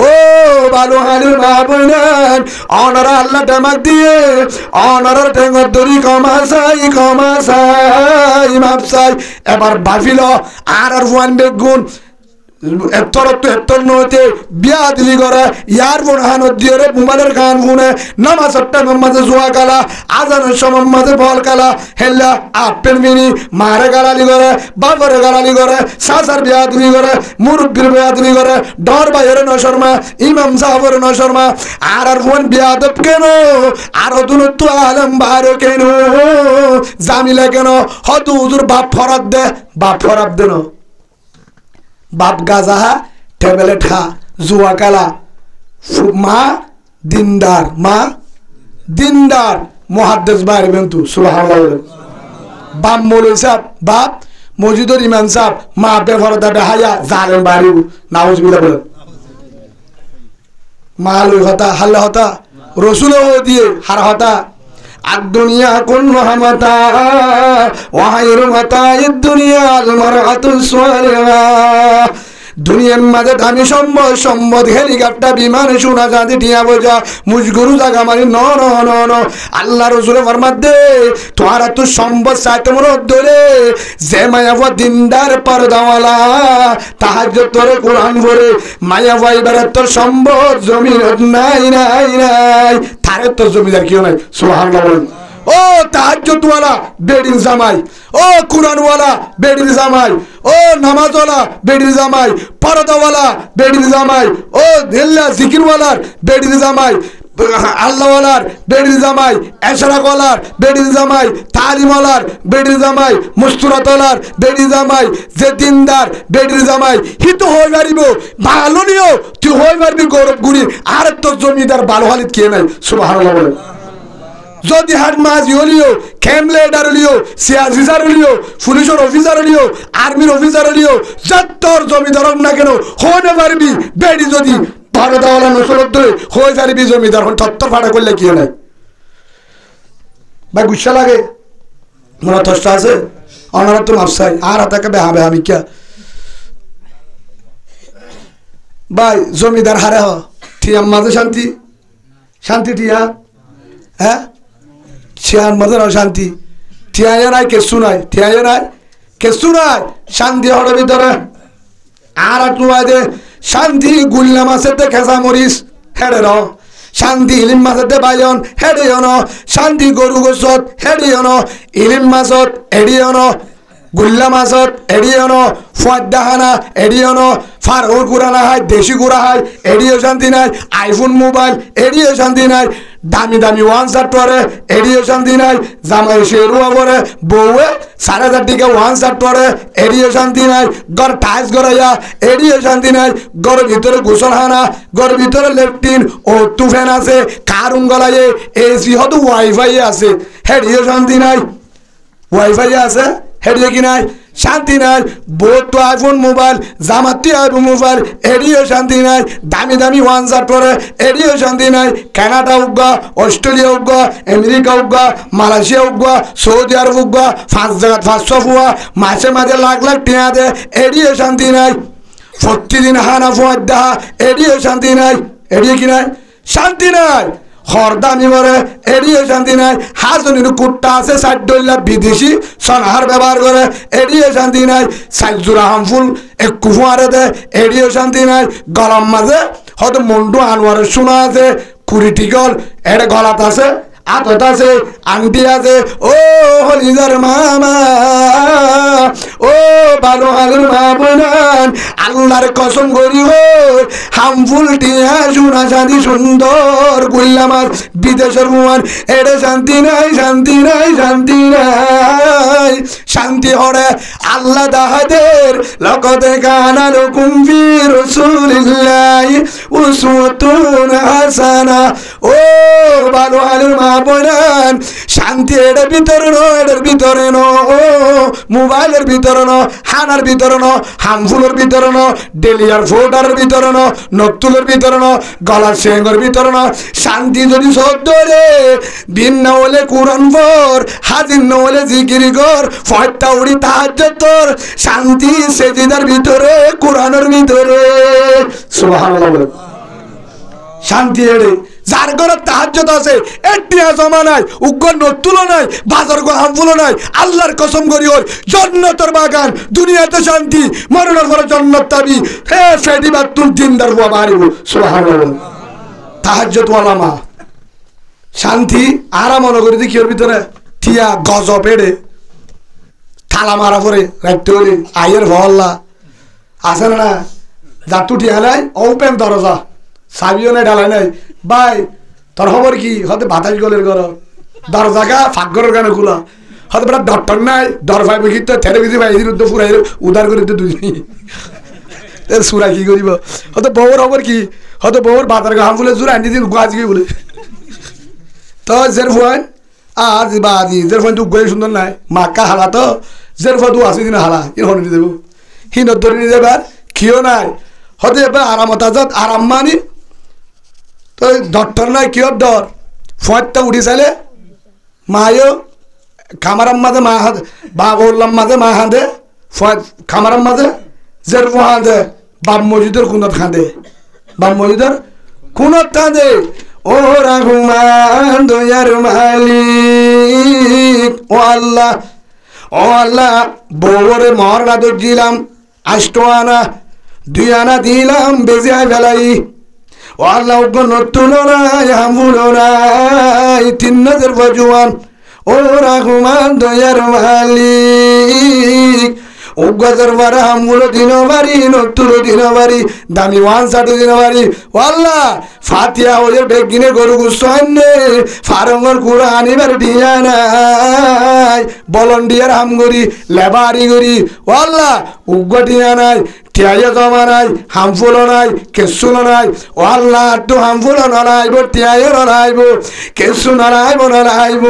ও ভালো হালির মা বোনান অনারা আল্লাহ ডামাক দিয়ে অনারার ঠেঙ্গর দড়ি কমাসাই মাপসাই এবার বাফিল আর ফুয়ান বেগুন এত্তর নতে বিয়া দিলি করে ইয়ার বোন হান দিয়ে মোবাইলের গান শুনে নামাজ টাইমের মাঝে জোয়া কালা আজানের সময় মাঝে বল কালা হেল্লা আপেল মিনি মারে গালালি করে বাপরে গালালি করে সাসার বিয়া দিলি করে মুরব্বীর বিয়া দিলি করে ডর বাইরের নশর্মা ইমাম সাহেবের নশর্মা আর ফোন বিয়া দেব কেন আর দূরত্ব আলম বারো কেন জামিলা কেন হত হুজুর বাপ ফরাত দে বাপ ফরাত দেন বাপ গাজাহা ট্যাবলেট হা জুয়া কালা মা দিনদার মুহাদ্দিস বাইরে বেন্তু সুবহানাল্লাহ বাপ মৌলভী সাহেব বাপ মসজিদের ইমাম সাহেব মা বেফরদা বেহায়া জালেম বাড়ি নাউজুবিল্লাহ বলেন মা লই হতা হাল্লা হতা রসুল দিয়ে হার হতা الدنيا كلها متاع وخير متاع الدنيا المرأة الصالحة দুনিয়ার মাঝে দামি সম্পদ হেলিকপ্টার বিমান শোনা যাতে টিয়া বোঝা মুজগুরু জায়গা মানে ন আল্লাহ রসুল ফরমাত দে তোরা তো সম্পদ চাইতে মনে ধরে যে মায়াবা দিনদার পর্দাওয়ালা তাহাজ্জুদ তোরে কোরআন পড়ে মায়াবা এবারে তোর সম্পদ জমিন নাই তারে তোর জমিদার কেউ নাই সুবহানাল্লাহ বলেন ও তাহাজ্জুদওয়ালা বেডির জামাই ও কুরআনওয়ালা বেডির জামাই ও নামাজওয়ালা বেডির জামাই পর্দাওয়ালা বেডির জামাই ও দিল্লা জিকিরওয়ালার বেডির জামাই আল্লাহওয়ালার বেডির জামাই এশরাকওয়ালার বেডির জামাই তালিমওয়ালার বেডির জামাই মুস্তুরাতওয়ালার বেডির জামাই যে দিনদার বেডির জামাই হিত হয়ে পারিব ভালো নিও তুই হয়ে পারবি গৌরব গুড়ি আর তোর জমিদার ভালো হালিত কে নাই সুবহানাল্লাহ বলেন যদি হাট মাঝি হলিও ক্যাম্প লিডার হলিও সিআরসিসার হলিও পুলিশের অফিসার হলিও আর্মির অফিসার হলিও যত্তর জমিদার না কেন হতে পারবি বেড়ি যদি ভারতওয়ালা নসরত ধরে হয়ে পারবি জমিদার তত্তর ফাটা করলে কি নাই ভাই গুসা লাগে মনে তষ্ট আছে অনারা তো মাপসাই আর হাতাকে বেহা মিকা ভাই জমিদার হারে হ ঠিয়ার মাঝে শান্তি টিয়া হ্যাঁ শিয়ার মাঝে শান্তি ঠিয়াইয়া নাই কেসু নাই শান্তি হওয়ার ভিতরে আর একটু দে শান্তি গুল্লা মাছেতে খেসা মরিস হেড়ে র শান্তি ইলিম মাছতে বাইন হেড়ে অন শান্তি গরু গোসত হেড়ে অন ইলিম মাছত এড়ি অন গুল্লা মাছত এড়ি অন ফাদ্দাহানা এড়ি অন ফারুর গুড়া না হয় দেশি গুড়া হয় এড়িও শান্তি নাই আইফোন মোবাইল এড়িও শান্তি নাই দামি ওয়ান শার্ট পরে এড়িও শান্তি নাই জামাই শেরুয়া পরে বউয়ে 4,500 টাকা ওয়ান শার্ট পরে এড়িও শান্তি নাই ঘর টাইস গড়াইয়া এড়িও শান্তি নাই ঘরের ভিতরে গোসলখানা ঘরের ভিতরে লেফটিন ও টু ফ্যান আছে কারুন গলাইয়ে এসি হয়তো ওয়াইফাই আছে হেড়িও শান্তি নাই ওয়াইফাই আছে হেডিয়ে কি নাই শান্তি নাই বহুত তো আইফোন মোবাইল জামাতি আইফোন মোবাইল এডিও শান্তি নাই দামি দামি ওয়ান শার্ট পরে এডিও শান্তি নাই কানাডা উগা অস্ট্রেলিয়া উগা আমেরিকা উগা মালয়েশিয়া উগা সৌদি আরব উগা 5 জায়গা 500 ফুয়া মাসে মাঝে লাখ লাখ টিয়া দে এডিও শান্তি নাই প্রতিদিন হানা ফুয়া দা এডিও শান্তি নাই এডিও কি নাই শান্তি নাই হরদামি করে এড়িয়ে শান্তি নাই হাজনির কুট্টা আছে 60 বিদেশি সনহার ব্যবহার করে এড়িয়ে শান্তি নাই সাইজুরা হামফুল এক কুফুয়ারে দে এড়িয়ে শান্তি নাই গরম মাঝে হয়তো মন্ডু আনোয়ারের শোনা আছে কুড়িটিকল এর গলাত আছে আতত আছে আংটি আছে ও হলিদার মামা ও ভালো হালের মা বোনান আল্লাহর কসম করি ও হামফুল টিয়া সোনা শান্তি সুন্দর গুল্লামার বিদেশের মান এড়ে শান্তি নাই শান্তি নাই শান্তি নাই শান্তি হরে আল্লাহ দাহাদের লকতে কানা লকুম ফি রাসূলিল্লাহি উসওয়াতুন হাসানা ও ভালো হালের মা বোনান শান্তি এর ভিতরে নো এর ভিতরে নো মোবাইলের ভিতরে নো হানার ভিতরে নো হামফুলের ভিতরে নো ডেলিয়ার ফোটারের ভিতরে নো নতুলের ভিতরে নো গলার সেঙ্গর ভিতরে নো শান্তি যদি সদ্দরে দিন না হলে কুরআন পড় হাজির না হলে জিকির কর ফয়টা উড়ি তাহাজ্জুদ তোর শান্তি সেজদার ভিতরে কুরআনের ভিতরে সুবহানাল্লাহ শান্তি এড়ে যার ঘরে তাহাজ্জুদ আছে এটিয়া জমা নাই উগ্র নতুল নাই বাজার গো হামফুল নাই আল্লাহর কসম করি ওর জান্নাতের বাগান দুনিয়াতে শান্তি মরণের পরে জান্নাত পাবি হে ফেদিবাত তুল দিনদার হওয়া মারিব সুবহানাল্লাহ তাহাজ্জুদ ওয়ালা মা শান্তি আরাম নগরী দেখি ওর ভিতরে টিয়া গজব এড়ে থালা মারা পরে রাখতে হলে আয়ের ভল্লা আছে না জাতু টিয়া নাই ওপেন দরজা সাবিও নাই ডালাই নাই ভাই তোর খবর কি হতে বাতাস গলের ঘর দরজাগা ফাঁকঘরের গানে খোলা হতে বেটা ডক্টর নাই ডর ভাই বুঝি তো ঠেলে বুঝি ভাই উদ্যোগ ফুরাই উদার করে তো দুই সুরা কি করিব হয়তো বউর খবর কি হয়তো বউর বাতার গা ফুলে সুরা আনি দিন গাছ গিয়ে বলে তো জের ফোন আজ বা আজি জের ফোন তো গয়ে সুন্দর নাই মাক্কা হালা তো জের ফোন তো আসি দিন হালা কি হনে দেবো হিনত ধরে নিয়ে যাবার খিও নাই হতে এবার আরামত আজাদ আরাম মানি তো ডক্টর নাই কিয়র ডর ফয়টা উঠি চাইলে মায়ও খামারাম মাঝে মা হাঁদে বা বললাম মাঝে মা হাঁদে ফয় খামারাম মাঝে জের হাঁদে বাপ মসজিদের কোনত খাঁদে বাপ মসজিদের কোনত খাঁদে ও রহমান দয়ার মালিক ও আল্লাহ বউরে মহরনা দিলাম 8 আনা 2 আনা দিলাম বেজে ফেলাই ও আল্লাহ নতুন নাই হামুল নাই 3 নজর বজুয়ান ও রহমান দয়ার মালিক ও গজর বারা হামুল দিন বাড়ি নতুন দিন বাড়ি দামি ওয়ান শার্ট দিন বাড়ি ও আল্লাহ ফাতিহা ওদের বেগিনে গরু গুসান্নে ফারঙ্গর কুরআন এবার দিয়া নাই ভলান্টিয়ার হামগরি লেবারি গরি ও আল্লাহ উগ্র দিয়া নাই টিয়াইয়া জমা নাই হামফুল নাই কেসু নাই ও আল্লাহ তো হামফুল নাইব টিয়াইয়া নাইব কেসু নাইব নাইব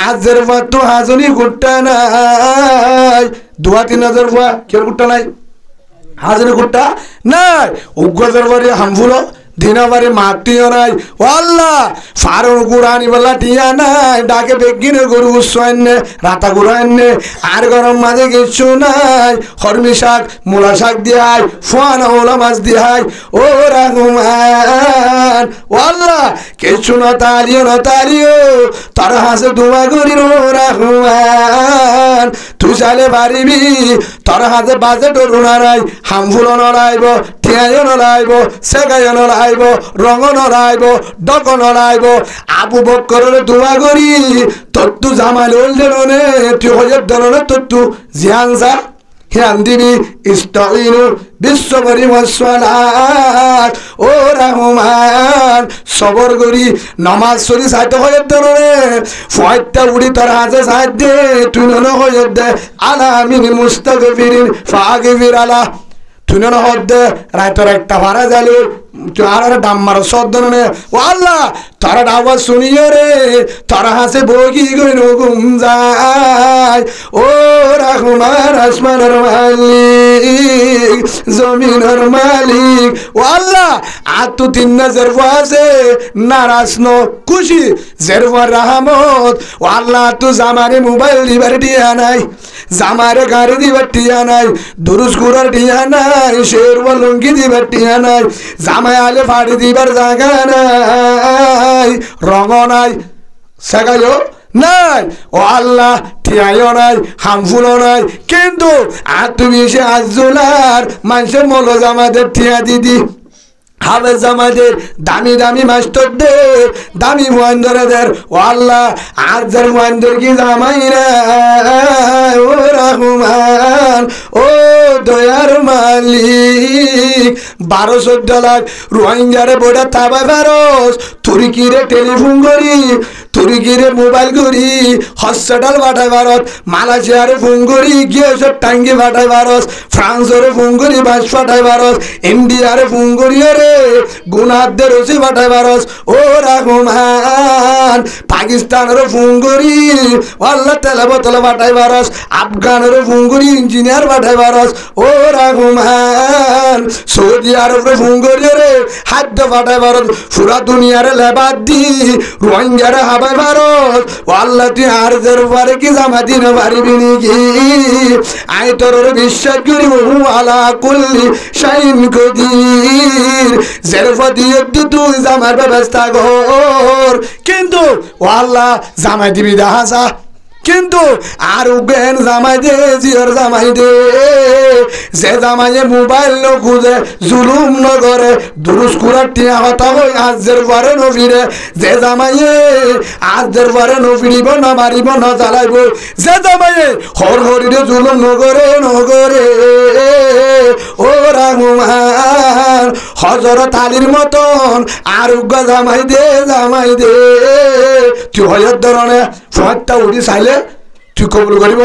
আজের তো হাজনি গুট্টা নাই 2-3 হাজার ফুয়া কেউ গুট্টা নাই হাজনি গুট্টা নাই উগ্র দরবারে হামফুল দিনাবারে মাটিও নাই ও আল্লাহ ফারুন কুরআনি বলা টিয়া নাই ডাকে বেগিনে গরু উৎসন্নে রাতা গুড়ান্নে আর গরম মাঝে কিছু নাই হরমি শাক মূলা শাক দিয়াই ফুয়ানা ওলা মাছ দিয়াই ও রহমান ও আল্লাহ কিছু না তালিও তার হাসে ধোয়া করি ও রহমান তুই চাইলে পারিবি তোর হাতে বাজেট রুনা নাই হামফুল নড়াইব টিয়াইও নড়াইব সেগাইও নড়াইব রঙ নড়াইব ডক নড়াইব আবু বক্করের দোয়া করি তত্তু জামাল ওলদেরনে তুই হজর দরনে তত্তু জিয়ানসা হিয়ান দিবি ইস্তাইনু বিশ্ববরি ওয়াসসালাত ও রহমান সবর করি নামাজ সরি সাইতে হজর দরনে ফয়টা উড়ি তোর হাতে সাইদ দে তুই নন হজর দে আলামিন মুস্তাগফিরিন ফাগফির আলা তুই নন হদ দে রাইতর একটা ভাড়া জালি আর ডাম মারো সদনে ও আল্লাহ তারা আওয়াজ শুনিয়ে রে তারা হাসে বগি গইন ঘুম যায় ও রহমান আসমানের মালিক জমিনের মালিক ও আল্লাহ আর তো 3000 আছে নারাজ ন খুশি জেরওয়ার রহমত ও আল্লাহ তো জামারে মোবাইল দিবার দিয়া নাই জামারে গাড়ি দিবার টিয়া নাই দুরুস কুরার টিয়া নাই শেরওয়া লুঙ্গি দিবার টিয়া নাই জামাই আলে ফাড়ি দিবার জায়গা নাই রঙ নাই সেগাইও নাই ও আল্লাহ টিয়াইও নাই হামফুলও নাই কিন্তু আর তুমি এসে আজুলার মানুষের মল জামাদের টিয়া দিদি হাফেজ জামাইদের দামি দামি মাস্টারদের দামি মুয়ান্দারদের ও আল্লাহ আর যার মুয়ান্দার কি জামাই না ও রহমান ও দয়ার মালিক 12-14 লাখ রোহিঙ্গারে বোর্ডে তাবা ভারস তুর্কিরে টেলিফোন করি তুর্কিরে মোবাইল করি হসপিটাল পাঠাই ভারত মালয়েশিয়ারে ফোন করি গিয়ে সব টাঙ্গি পাঠাই ভারত ফ্রান্সরে ফোন করি বাস পাঠাই ভারত ইন্ডিয়ারে ফোন করি রে গুনাদের রসি পাঠাই ভারত ও রহমান পাকিস্তানের ফোন করি আল্লাহ তেলে বোতলে পাঠাই ভারত আফগানের ফোন করি ইঞ্জিনিয়ার পাঠাই ভারত ও রহমান সৌদি আরবের ফোন করি রে খাদ্য পাঠাই ভারত পুরা দুনিয়ারে লেবাদ দি রোহিঙ্গারে হাবাই ভারত ও আল্লাহ তুই আর দরবারে কি জামা দিন পারিবি নাকি আই তোর বিশ্বাস করি বহু আলা কুল্লি শাইন কদির জেরফা দিয়ে তুই জামার ব্যবস্থা কর কিন্তু ও আল্লাহ জামাই দিবি দাহাসা কিন্তু আর উগেন জামাই দে জিওর জামাই দে যে জামাইয়ে মোবাইল ন খুঁজে জুলুম ন করে দুরুস কুরার টিয়া হতা হই আজের পরে ন ফিরে যে জামাইয়ে আজের পরে ন ফিরিব না মারিব না জ্বালাইব যে জামাইয়ে হর হরিরে জুলুম ন করে ও রহমান হযরত আলীর মতন আর উগা জামাই দে তুই হয়ত ধরনে ফটটা উঠি চাইলে তুই কবুল করিব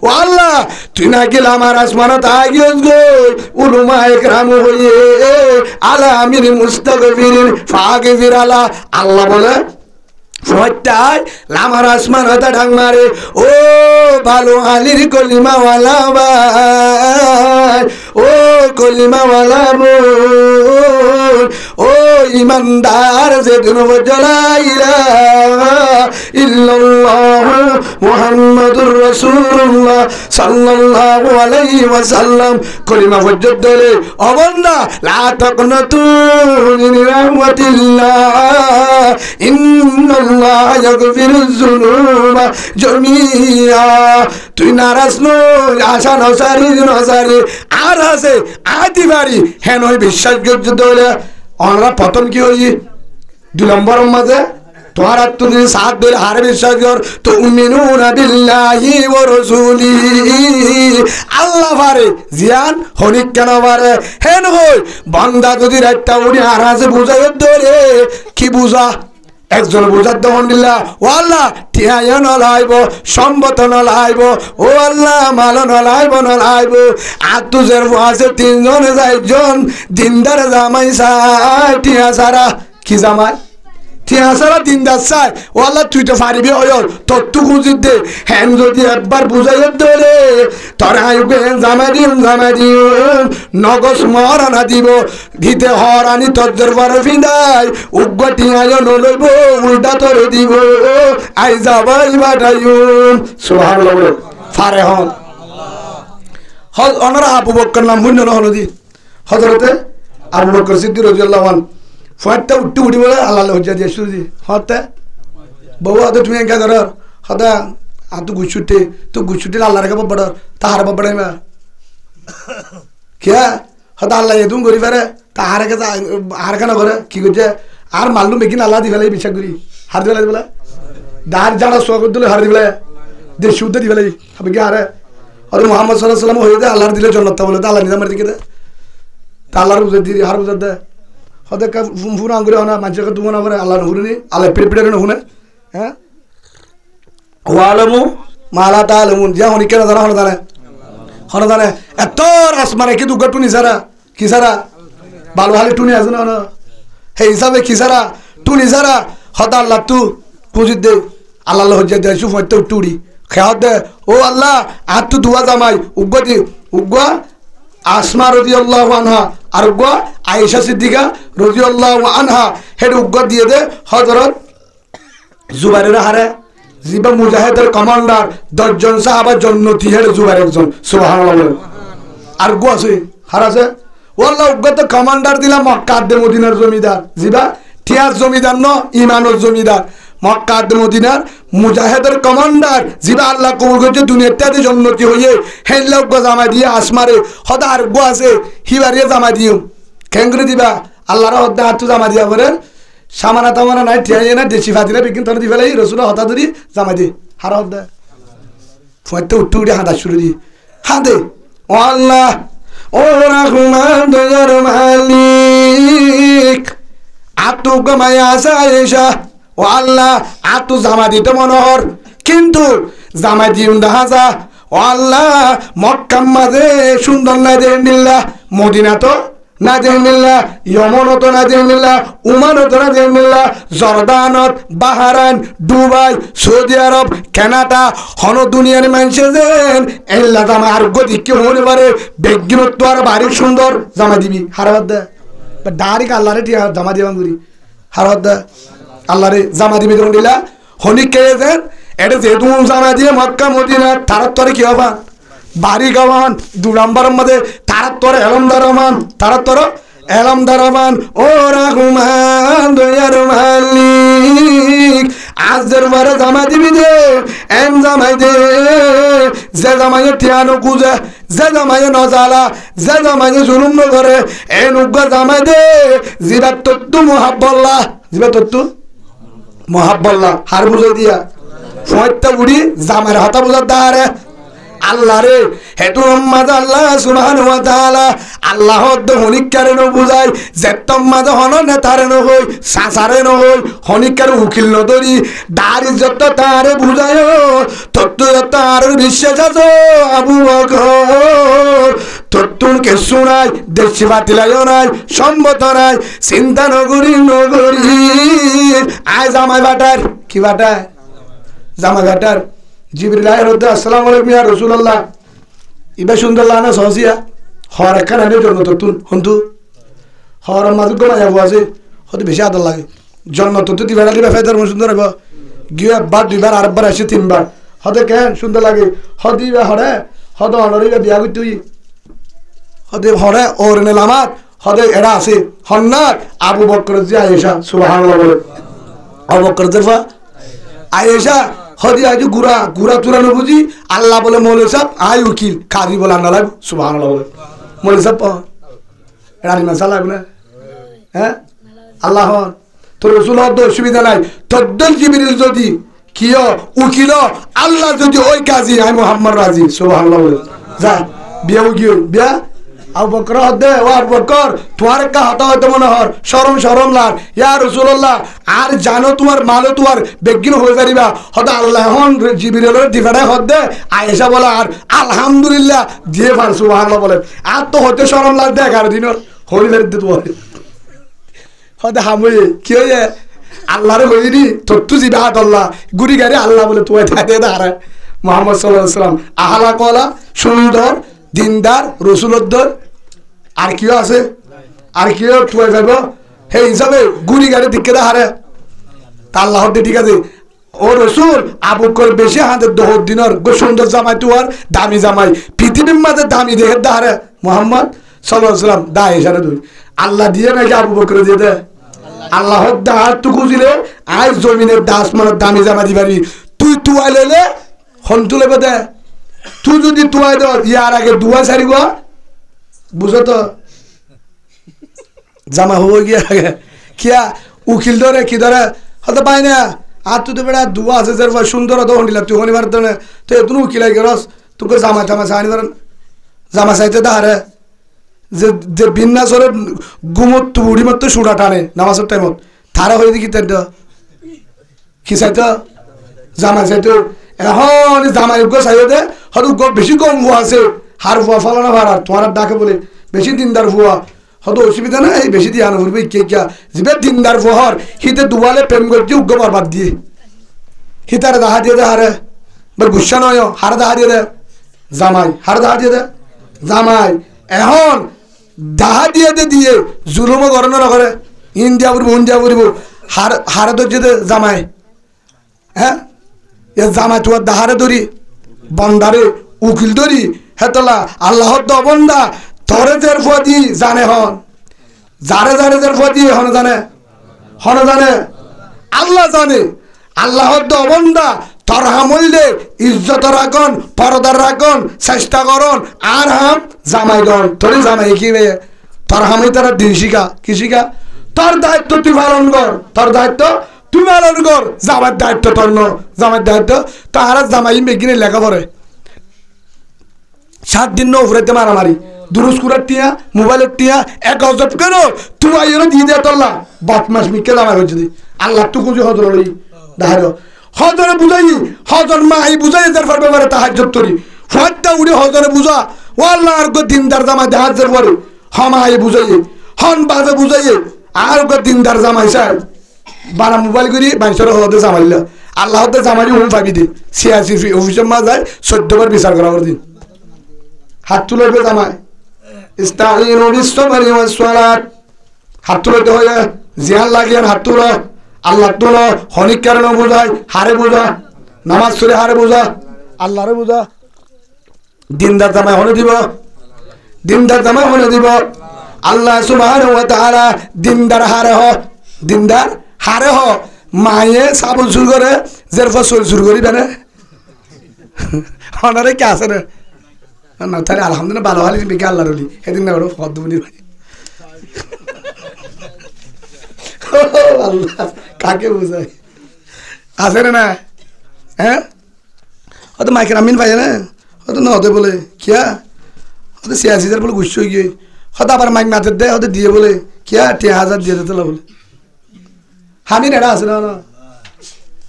ও আল্লাহ তুই না গেলে আমার আসমানত আগিয়েছ গই উলুমা একরাম হইয়ে আলা আমির মুস্তাগফিরিন ফাগফির আলা আল্লাহ বলে ফটটাই লামার আসমান হতা ঢাং মারে ও ভালো আলির কলিমাওয়ালা ভাই ও কলিমাওয়ালা বোন ও ইমানদার যে দিন লা ইলাহা ইল্লাল্লাহ মুহাম্মাদুর রাসূলুল্লাহ সাল্লাল্লাহু আলাইহি ওয়াসাল্লাম কলিমা হজ্জত দলে অবন্দা লা তাকনাতু মিন রাহমাতিল্লাহ ইন্নাল্লাহ ইয়াগফিরুয যুনুবা জামিআ তুই নারাজ নই আশা নসারি আর আছে আদি বাড়ি হেন হই বিশ্বাস করতে দলে আমরা প্রথম কি হই 2 নম্বরের মাঝে তোমার তুমি সাথ ধরে হারে বিশ্বাস কর তুমিনুনা বিল্লাহি ওয়া রাসূলিহি আল্লাহ পারে জিয়ান হনিক কেন পারে হেন হই বান্দা যদি রাতটা উড়ি আর আছে বুঝাই ধরে কি বুঝা একজন বুঝার দমন দিল্লা ও আল্লাহ টিয়া নলাইব সম্বত নলাইব ও আল্লাহ মাল নলাইব আর তুজের আছে 3 জন 4 জন দিনদার জামাই চাই টিয়া সারা কি জামাই টিয়া সারা দিনদার চাই ও আল্লাহ তুই তো পারিবি হয়র তোর তো খুঁজি দে হ্যান যদি একবার বুঝাই ধরে তোর আইবে জামাই দিন নগস মহারানা দিব দিতে হরানি তোর দরবারে ফিন্দাই উগ্র টিয়ায় নলইব উল্টা তোরে দিব আই যাবাই বাটাইন সুবহানাল্লাহ ফারে হন হল অনরা আবু বকর নাম মুন্ন নহনদি হযরতে আবু বকর সিদ্দিক রাদিয়াল্লাহু আনহু ফটটা উঠি বলে আল্লাহ হজ্জা দিয়ে সুজি হতে বাবা তো তুমি একা ধর হদা আতু গুছুটে তো গুছুটে আল্লাহর কাছে বড় তাহার বড় মা কে হদা আল্লাহ এদুম করি পারে তাহার কাছে আর কেন করে কি করছে আর মালুম বেকিন আল্লাহ দি ফেলাই বিশ্বাস করি হার দি ফেলাই বলে দার জানা সোগত দিলে হার দি ফেলাই দে শুদ্ধ দি ফেলাই হবে কি আরে আর মুহাম্মদ সাল্লাল্লাহু আলাইহি ওয়াসাল্লাম হয়ে দে আল্লাহর দিলে জান্নাত বলে তা আল্লাহ নিজামের দিকে দে তা আল্লাহর বুঝে দি হার বুঝে দে হতে কা ফুরা আঙ্গুরে হনা মানুষকে তুমি না করে আল্লাহর হুরনি আল্লাহ পিড়পিড়ে না হুনে হ্যাঁ ওয়ালামু মালা তালামুন যা হনি কেন জানা হনা জানে এত আসমানে কি দুগটু নি সারা কি সারা ভালো হালি টুনি আছে না সেই হিসাবে কি সারা টুনি সারা হতা আল্লাহ তু পুজিত দে আল্লাহ হজ্জা দে সুফতে টুড়ি খেয়াত দে ও আল্লাহ আর তু দুয়া জামাই উগ্গতি উগ্গা আসমা রাদিয়াল্লাহু আনহা আর উগ্গা আয়েশা সিদ্দিকা রাদিয়াল্লাহু আনহা হেড উগ্গা দিয়ে দে হযরত জুবাইরের হারে জিবা মুজাহিদের কমান্ডার 10 জন সাহাবা জান্নাতি হেড জুবাইর একজন সুবহানাল্লাহ আর গো আছে হারাছে ওয়াল্লাহ উগ্গত কমান্ডার দিলা মক্কা দে মদিনার জমিদার জিবা টিয়ার জমিদার ন ইমানের জমিদার মক্কা দে মদিনার মুজাহিদের কমান্ডার জিবা আল্লাহ কবুল করছে দুনিয়াতে জান্নাতি হইয়ে হেল্লা উগ্গা জামা দিয়ে আসমারে হদা আর গো আছে হিবারিয়ে জামা দিও কেঙ্গরে দিবা আল্লাহর হদা হাতু জামা দিয়া করে সামানা তামানা নাই টিয়াই না দেশি ফাতিলা বিকিন তোর দি ফেলাই রসুল হতা ধরি জামা দি হারা হদা ফুয়াতে উঠে উঠে হাঁটা শুরু দি হাঁদে ও আল্লাহ ও রহমান দয়ার মালিক আতু গমায়া আয়েশা ও আল্লাহ আতু জামা দিতে মনোহর কিন্তু জামা দিউন দাহাজা ও আল্লাহ মক্কার মাঝে সুন্দর না দে মিল্লা মদিনা তো না দে মিল্লা ইয়মনত না দে মিল্লা উমানত না দে মিল্লা জর্দানত বাহারান দুবাই সৌদি আরব কানাডা হন দুনিয়ার মানুষে যেন এল্লা জামা আর গতি কেউ হতে পারে বেগিনত্ব আর বাড়ি সুন্দর জামা দিবি হারাবাদ দে ডাইরেক্ট আল্লাহরে জামা দিবাম করি হারাবাদ দে আল্লাহরে জামা দিবি তখন দিলা হনিক কে যেন এটা যেহেতু জামা দিয়ে মক্কা মদিনা তার তরে কি হবা বাড়ি গাওয়ান 2 নম্বরের মধ্যে তার তরে এলমদার রহমান তার তর এলমদার রহমান ও রহমান দয়ার মালিক আজের বারে জামা দিবি দে এম জামাই দে যে জামাই টিয়ানো কুজে যে জামাই নজালা যে জামাই জুলুম ন করে এ নুগা জামাই দে জিবা তত্তু মুহাব্বাল্লাহ জিবা তত্তু মুহাব্বাল্লাহ হার বুঝাই দিয়া ফয়তা বুড়ি জামার হাতা বুঝার দাঁড়ে আল্লাহ রে হেতু মাঝে আল্লাহ সুবহানাহু ওয়া তাআলা আল্লাহ হনিকারে ন বুঝাই যেতম মাঝে হন নেতারে ন হই সাসারে ন হই হনিকার উকিল ন ধরি দাড়ি যত তারে বুঝায় তত্ত্ব যত আর বিশ্বাস আছে আবু বকর তত্তুন কে শুনাই দেশি বাতিলাইও নাই সম্মত নাই চিন্তা নগরী নগরী আয় জামাই বাটার কি বাটায় জামাই বাটার জিবরিল আলাইহিস আসসালামু আলাইকুম ইয়া রাসূলুল্লাহ ইবা সুন্দর লানা সহসিয়া হর একখান আনে জন্নত তুন হন্তু হর মাঝে গোনা যাবো আছে হতে বেশি আদর লাগে জন্নত তো দিবা দিবা ফায়দার মন সুন্দর হবে গিয়া বার দুইবার আরেকবার আসে 3 বার হতে কেন সুন্দর লাগে হদিবা হরে হদ অনরিবা বিয়া করতে তুই হতে হরে ওর নেলামাত হদে এরা আছে হন্নাত আবু বকর জি আয়েশা সুবহানাল্লাহ বলে আবু বকর জরফা আয়েশা হদি আজু গুড়া গুড়া চুরানো বুঝি আল্লাহ বলে মৌলে সাহেব আয় উকিল কাজী বলে আন্না লাগবে সুবহানাল্লাহ বলে মৌলে সাহেব রানী মাসা লাগবে না হ্যাঁ আল্লাহ তোর রসুল হদ অসুবিধা নাই তদ্দল জিবরিল যদি কিয় উকিল আল্লাহ যদি ওই কাজী আয় মোহাম্মদ রাজি সুবহানাল্লাহ বলে যা বিয়া উকিল বিয়া আবু বকর হদে ও আবু বকর তোমার কা হতা হতে মনে হর শরম শরম লার ইয়া রাসূলুল্লাহ আর জানো তোমার মালো তোমার বেগিন হয়ে যারিবা হদা আল্লাহ হন জিবরিলের দিফাড়া হদে আয়েশা বলে আর আলহামদুলিল্লাহ দিয়ে ফার সুবহানাল্লাহ বলে আর তো হতে শরম লার দেখ আর দিনর হইলে দিত বলে হদে হামই কি হয়ে আল্লাহরে হইনি তত্তু জিবাত আল্লাহ গুরি গারে আল্লাহ বলে তুই থাকে দাঁড়া মুহাম্মদ সাল্লাল্লাহু আলাইহি ওয়াসাল্লাম আহলা কলা সুন্দর দিনদার রসুলদ্দর আর কিও আছে আর কিও তুই যাব সেই হিসাবে গুড়ি গাড়ি দিকে হারে তা আল্লাহ ঠিক আছে ও রসুল আবু বকর বেশি হাতে 10 দিনের সুন্দর জামাই তুয়ার দামি জামাই পৃথিবীর মাঝে দামি দেখে হারে মুহাম্মদ সাল্লাল্লাহু আলাইহি ওয়াসাল্লাম দা ইশারা দুই আল্লাহ দিয়ে নাকি আবু বকর দিয়ে দে আল্লাহ দা তু খুঁজিলে আজ জমিনের দাস মানে দামি জামা দিবারবি তুই তুয়া লেলে হন্তুলে বেদে তুই যদি তুয়াই দর ইয়ার আগে দুয়া সারিব বুঝো তো জামা হয়ে গিয়া আগে কিয়া উকিল ধরে কি ধরে হতে পাই না আর তুই তো বেড়া দুয়া আছে যে সুন্দর তো হন্ডিলা তুই হনিবার ধরে তো এতনু উকিলাই গরস তোকে জামা টামা চাইনি ধরেন জামা চাইতে দাঁড়ে যে যে বিন্যাসরে গুমত বুড়ি মতো সুড়া টানে নামাজের টাইমত তারা হয়ে দেখি তাই কি চাইতো জামা চাইতো এখন জামাই চাইও দে হয়তো বেশি কম ভুয়া আছে হার ভুয়া ফলানো ভাড়া তোমার ডাকে বলে বেশি দিনদার ভুয়া হয়তো অসুবিধা নাই বেশি দিয়ে আনো বলবি কে কে যাবে দিনদার ফহর হিতে দুয়ালে প্রেম করছি উগ্র বরবাদ দিয়ে হিতারে দাহা দিয়ে দে হারে বা গুসা নয় হারে দাহা দিয়ে দে জামাই হারে দাহা দিয়ে দে জামাই এখন দাহা দিয়ে দে দিয়ে জুলুমও করে না করে ইন্ডিয়া বলবো ইন্ডিয়া বলবো হারে ধরছে দে জামাই হ্যাঁ এ জামাই তোমার দাহারে ধরি বন্দারে উকিল ধরি হেতলা আল্লাহর দ বন্দা তরে দের ফদি জানে হন যারে যারে দের ফদি হন জানে আল্লাহ জানে আল্লাহর দ বন্দা তর হামললে ইজ্জত রাখন পরদার রাখন চেষ্টা করন আর হাম জামাইগণ তোরে জামাই কি বে তর হামই তারা দিন শিখা কি শিখা তোর দায়িত্ব তুই পালন কর তোর দায়িত্ব তুই পালন কর জামাইয়ের দায়িত্ব তোর ন জামাইয়ের দায়িত্ব তাহারা জামাই মেগিনে লেখা পড়ে 7 দিন উপরেতে মারামারি দুরুস কুরার টিয়া মোবাইলের টিয়া এক অজব কেন তুই আইরো দিয়ে দে তোল্লা বদমাস মিকে জামাই হচ্ছে দি আল্লাহ তু কুজি হজর লই দাহারো হজরে বুঝাই হজর মাই বুঝাই যার পর ব্যাপারে তাহাজ্জুদ করি ফাটটা উড়ে হজরে বুঝা ও আল্লাহ আর গো দিনদার জামাই দেহাজের পরে হমাই বুঝাই হন বাজে বুঝাই আর গো দিনদার জামাই সাহেব বারা মোবাইল করি মানুষের হদে জামাইল আল্লাহ হতে জামাই হুম পাবি দি সিয়াসি অফিসের মা যায় 14 বার বিচার করা দিন হাত তুলবে জামাই ইস্তাঈনু বিস-সাবরি ওয়াস-সালাত হাত তুলতে হয় জিয়ান লাগিয়ান হাত তুলো আল্লাহ তুলো হনিক কারণ বুঝাই হারে বুঝা নামাজ পড়ে হারে বুঝা আল্লাহরে বুঝা দিনদার জামাই হনে দিব দিনদার জামাই হনে দিব আল্লাহ সুবহানাহু ওয়া তাআলা দিনদার হারে হ মায়ে সাবুন শুরু করে জের ফসল শুরু করিবে না হনারে কে আছে না না তাহলে আলহামদুলিল্লাহ ভালো হলে বিকে আল্লাহর ওলি সেদিন না ওরা পদ্মমণির ভাই আল্লাহ কাকে বোঝায় আছে না হ্যাঁ হয়তো মাইকের আমিন ভাই না হয়তো না হতে বলে কিয়া হয়তো 86,000 বলে গুচ্ছ গিয়ে হয়তো আবার মাইক মাতের দেয় হয়তো দিয়ে বলে কিয়া 10,000 দিয়ে দিতে বলে হামিন এটা আছে না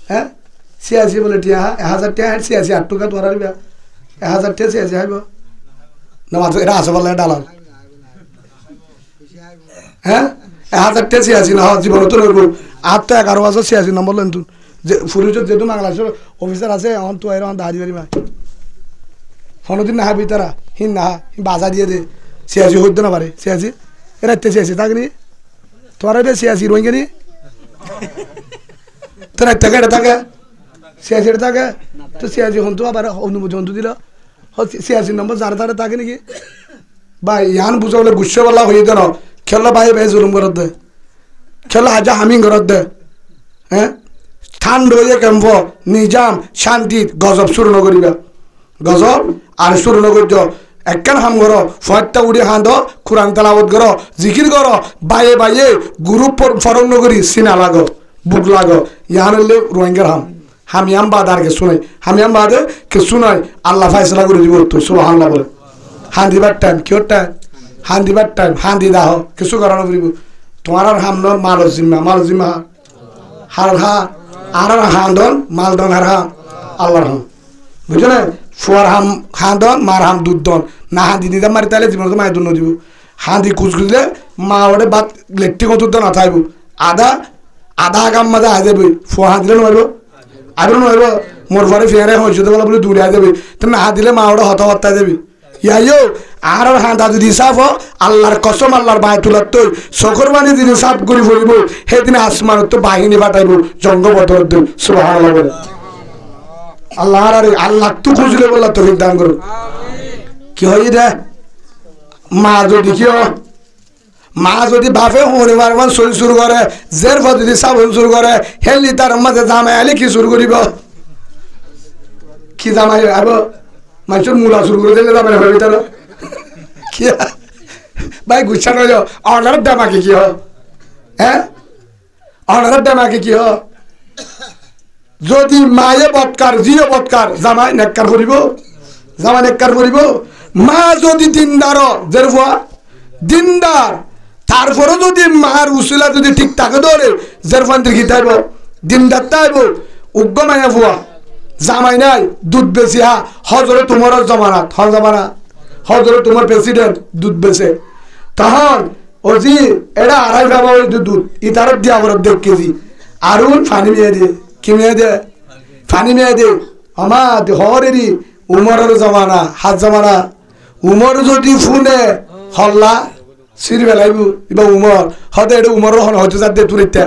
হ্যাঁ 86 বলে 1000 টাকা 86 8 টাকা তোমার 1000 টাকা 86 হাইব না মাত্র এটা আছে বলে ডালাল হ্যাঁ 1000 টাকা 86 না জীবন তো নইব 8 টা 11 বছর 86 নম্বর লেন তুই যে ফুরিজ যেহেতু বাংলাদেশের অফিসার আছে এখন তো এরকম দাঁড়িয়ে পারি মা হনদিন না হাবি তারা হিন না বাজা দিয়ে দে 86 হইতে না পারে 86 এরা 86 থাকনি তোমার 86 রোহিঙ্গা নি তোর থাকে এটা থাকে 86 থাকে তো 86 হন তো আবার অনুমতি হন তো দিল 86 নম্বর যারা তারা থাকে নাকি ভাই ইয়ান বুঝাবলে গুচ্ছ বলা হয়ে দেন খেলা ভাই ভাই জুলুম করত দে খেলা হাজা হামিং করত দে হ্যাঁ ঠান্ড হয়ে কেমব নিজাম শান্তি গজব শুরু নকরিবা গজব আর শুরু নকরিত একখান হাম করো ফয়টা উড়ি হাঁদ কোরআন তেলাওয়াত করো জিকির করো বাইয়ে বাইয়ে গুরু ফরম নগরী সিনা লাগো বুক লাগো ইয়ান হলে রোহিঙ্গার হামিয়াম বাদ আর কে শুনাই হামিয়াম বাদে কে শুনাই আল্লাহ ফাইসলা করে দিব তো সুবহানাল্লাহ বলে হান দিবার টাইম কিয় টাইম হান দিবার টাইম হান দি দাও কিছু করানো করিব তোমার আর হাম নর মাল জিম্মা হার হা আর হান্দন মালদন আর হাম আল্লাহর হাম বুঝছো না ফুয়ার হাম হাঁদন মার হাম দুধ দন না হাঁদি দিতে মারি তাহলে জীবন তো মায়ের দুধ দিব হাঁদি খুঁজলে মা ওটা বাদ লেট্টি কত না থাকবো আধা গাম মাঝে আয় যাবে ফুয়া হাঁদিলে নইব আর নইব মোর পরে ফেয়ারে হয়েছে তো বলে দূরে আয় যাবে তো না দিলে মা ওটা হতাহত্যায় যাবে ইয়াইও আর হাঁদা যদি সাফ আল্লাহর কসম আল্লাহর বাই তোলার তো চকুর বাণী যদি সাফ করে পড়িব সেদিন আসমান তো বাহিনী পাঠাইব জঙ্গ বদর সুবহানাল্লাহ বলে আল্লাহ আল্লাহ তো খুঁজলে বললা তো দান করো কি হয় রে মা যদি বাপে হরিবার শরীর শুরু করে জের পর যদি সাবন শুরু করে হেলি তার মাঝে জামাই আলি কি শুরু করিব কি জামাই আব মানুষের মূলা শুরু করে দিলে জামাই হবে তার কি ভাই গুচ্ছা নয় অনার দামাকে কি হ্যাঁ অনার দামাকে কি যদি মায়ে বৎকার জিও বৎকার জামাই নেককার করিব জামাই নেককার করিব মা যদি দিনদার জেরফা দিনদার তারপরে যদি মার উসিলা যদি ঠিক থাকে ধরে জেরফান দেখি তাইব দিনদার তাইব উগ্র মায়া ফুয়া জামাই নাই দুধ বেশি হজরে তোমার জমানাত হজরে তোমার প্রেসিডেন্ট দুধ বেছে তখন ওজি এটা আড়াই ভাবা ওই দুধ ইতারত দিয়ে আবার 1.5 কেজি আরুন ফানি মেয়ে দিয়ে কি মেয়ে দে ফানি মেয়ে দে আমার হরেরই উমরের জমানা হাত জমানা উমর যদি ফুনে হল্লা সির বেলাইব এবার উমর হতে এটা উমরের হয়তো যাতে তুরিতে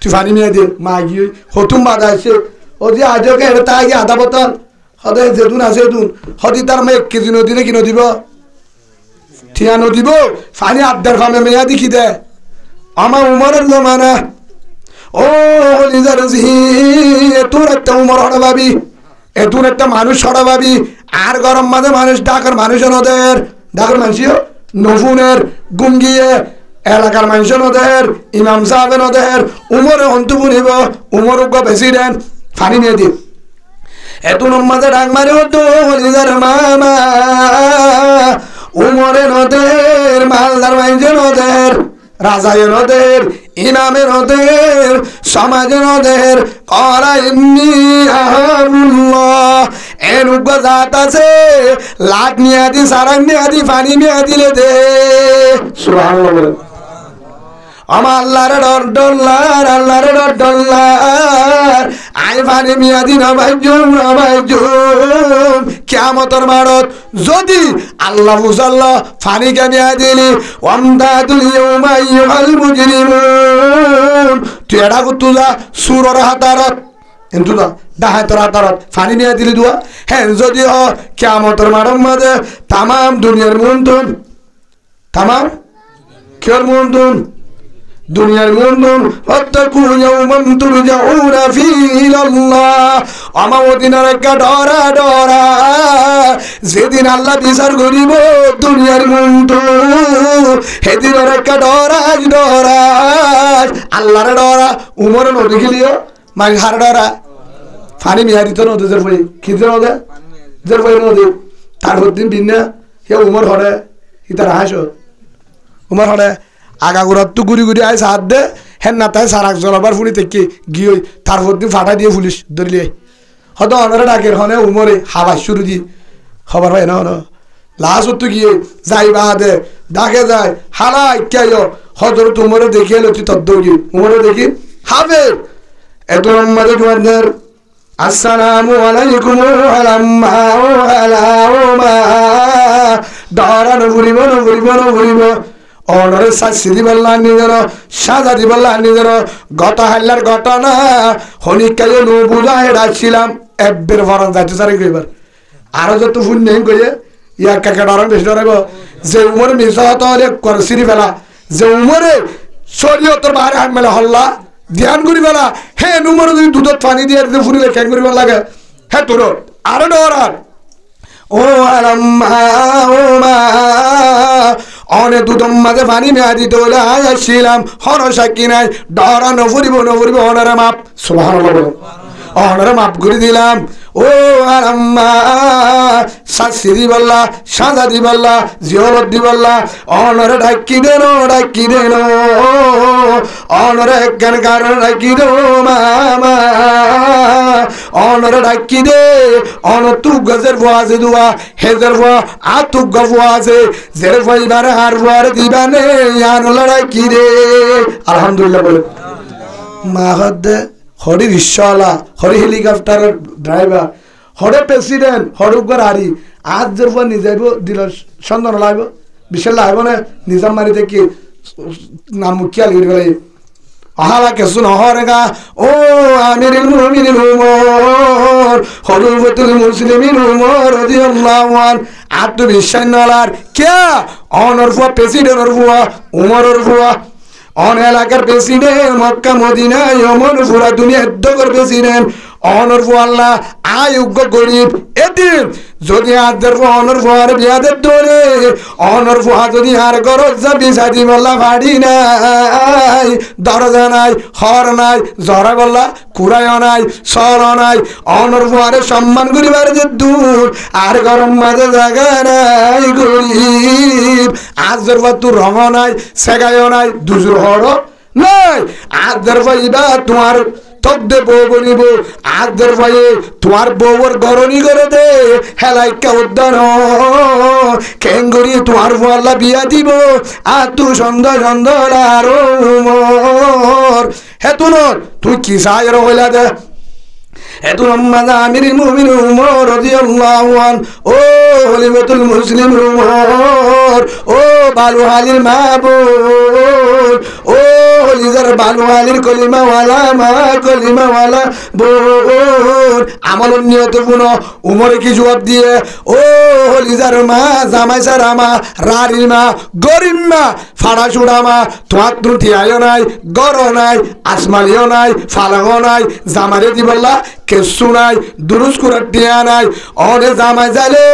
তুই ফানি মেয়ে দে মা গিয়ে হতুম বাধা আছে ও যে আজকে এটা তাই গিয়ে আধা বোতল হতে যেতুন আছে যেতুন হতে তার মেয়ে 1 কেজি নদী কিনো দিব ঠিয়া নদীব ফানি আড্ডার ফামে মেয়া দেখি দে আমার উমরের জমানা ও নিজের তোর একটা উমর হড়া ভাবি এতুন একটা মানুষ হড়া ভাবি আর গরম মাঝে মানুষ ডাকার মানুষ নদের ডাকার মানুষও নফুনের গুঙ্গিয়ে এলাকার মানুষ নদের ইমাম সাহেব নদের উমরে হন্তু বুনিব উমর প্রেসিডেন্ট ফানি নিয়ে দি এতুন মাঝে ডাক মারি হতো নিজের মামা উমরে নদের মালদার মানুষ নদের রাজায় নদের ইমামে নদের সমাজে নদের করা এমনি আহামুল্লাহ এনুগ জাত আছে লাখ নিয়াদি সারাং নিয়াদি ফানি নিয়াদিলে দে সুবহানাল্লাহ আমার আল্লাহর ডর ডল্লার আল্লাহর ডর ডল্লার আই ফানি মিয়াদি নবাইজুম কিয়ামতের মারত যদি আল্লাহ মুসাল্লাহ ফানি কে মিয়াদিলি ওয়ামদাদুল ইয়াউমা আইয়ুহাল মুজরিমুন তুই এটা কুতুলা সুরর হাতারত কিন্তু ডাহাতর হাতারত ফানি মিয়াদিলি দুয়া হ্যাঁ যদি হ কিয়ামতের মারত মাঝে তাম দুনিয়ার মুনতুন তাম কিয়ার মুনতুন দুনিয়ার মুনতুন ওয়াত্তাকু ইয়াওমান তুরজাউনা ফীহি ইলাল্লাহ আমাদিনের একটা ডরা ডরা যেদিন আল্লাহ বিচার করিব দুনিয়ার মুনতুন সেদিনের একটা ডরাজ ডরাজ আল্লাহর ডরা উমর নদী খেলিও মাই হার ডরা ফানি মিয়ারিত নদীর বই কি নদী জের বই নদী তারপর দিন বিনা হে উমর হরে ইতার হাস উমর হরে আগাগোড়ার তো ঘুরি ঘুরি আয় সাহায্য দে হেন না তাই সারাক জলাবার ফুলি থেকে গিয়ে তারপর দিন ফাটা দিয়ে পুলিশ ধরলে হয়তো অনারা ডাকের হনে উমরে হাবাস শুরু দি খবর হয় না হন লাস্ট গিয়ে যাই বাদে ডাকে যায় হালা ইত্যায় হজর তুমরে দেখে এলো তুই তদ্দ গিয়ে উমরে দেখি হাবে এত নম্বরে তোমাদের আসসালামু আলাইকুম আলাম্মা ও আলাউমা ডরানো ঘুরিব না ঘুরিব না ঘুরিব অনরে শাস্তি দিবল্লা নিজের সাজা দিবল্লা নিজের গত হাল্লার ঘটনা হনিকায় নো বুঝা হেরাছিলাম একবার ভরণ যাইতে সারে কইবার আরো যত ফুল নেই কইয়ে ইয়া কাকা ডরান বেশি ডরাইব যে উমরে মিশা হতো হলে করছিরি ফেলা যে উমরে শরীয়তের বাইরে হাত মেলা হল্লা ধ্যান করি ফেলা হে উমরে যদি দুধত পানি দিয়ে ফুরিলে কেন করিবার লাগে হে তোর আরো ডরার ও আলাম্মা ও মা অনে দুদম মাঝে পানি মেয়াদি তোলে আসছিলাম হন সাক্ষী নাই ডরা নফুরিব অনারে মাপ সুবহানাল্লাহ অনারে মাপ করে দিলাম ও আরাম্মা শাস্তি দিবল্লা সাজা দিবল্লা জিয়রত দিবল্লা অনারে ডাকি দেন অনারে একখান কারণ ডাকি দো মামা অনারে ডাকি দে অন তু গজের ফুয়াছে দুয়া হেজের ফুয়া আতু গফুয়াছে জের ফাইবারে হার ফুয়ার দিবানে আনলা ডাকি দে আলহামদুলিল্লাহ বলে মা হদ্দে হরি রিক্সাওয়ালা হরি হেলিকপ্টার ড্রাইভার হরে প্রেসিডেন্ট হরুকর হারি আজ যে নিজাইব দিল সন্ধান লাগব বিশাল লাগব না নিজাম মারি থেকে নাম মুখিয়া লিখে গেলে আহালা কেসুন হরেগা ও আমিরুল মুমিনিন উমর খলিফাতুল মুসলিমিন উমর রাদিয়াল্লাহু আন আত্মবিশ্বাস নলার কে অনর ফুয়া প্রেসিডেন্ট অর ফুয়া উমরের ফুয়া অন এলাকার প্রেসিডেন্ট মক্কা মদিনা ইয়মন পুরা দুনিয়া দগর প্রেসিডেন্ট অনর ফু আল্লাহ আয়োগ্য গরিব এদিন যদি আদের অনর ফুয়ার বিয়াদের দোলে অনর ফুয়া যদি আর গরজ যাবি সাদি বল্লা ভাড়ি নাই দরজা নাই হর নাই জরা বল্লা কুড়াইও নাই সর নাই অনর ফুয়ারে সম্মান করিবার যে দূর আর গরম মাঝে জায়গা নাই গরিব আজর তোর রঙ নাই সেগাইও নাই দুজুর হর নাই আদের ভাইবা তোমার তক দে বউ বনিব আগদের ভাইয়ে তোমার বউর গরনি করে দে হেলাইকা উদ্যান কেঙ্গুরি তোমার আল্লাহ বিয়া দিব আর তুই সন্ধ্যা সন্ধ্যা আর হেতুন তুই কি সাহের হইলা দে এতুন আম্মাদা আমিরুল মুমিনিন উমর রাদিয়াল্লাহু আন ও খলিফাতুল মুসলিম উমর ও বালু হালির মাহবুব ও লিজার বালু হালির কলিমাওয়ালা মা কলিমাওয়ালা বোন আমল নিয়ত পুন উমর কি জবাব দিয়ে ও লিজার মা জামাই সারা মা রারির মা গরিব মা ফাড়া চুড়া মা তোমার ত্রুটি আয়ো নাই গড় নাই আসমালিও নাই ফালাঙো নাই জামারে দিবল্লা কেসু নাই দুরুস কুরার টিয়া নাই অনে জামাই যাইলে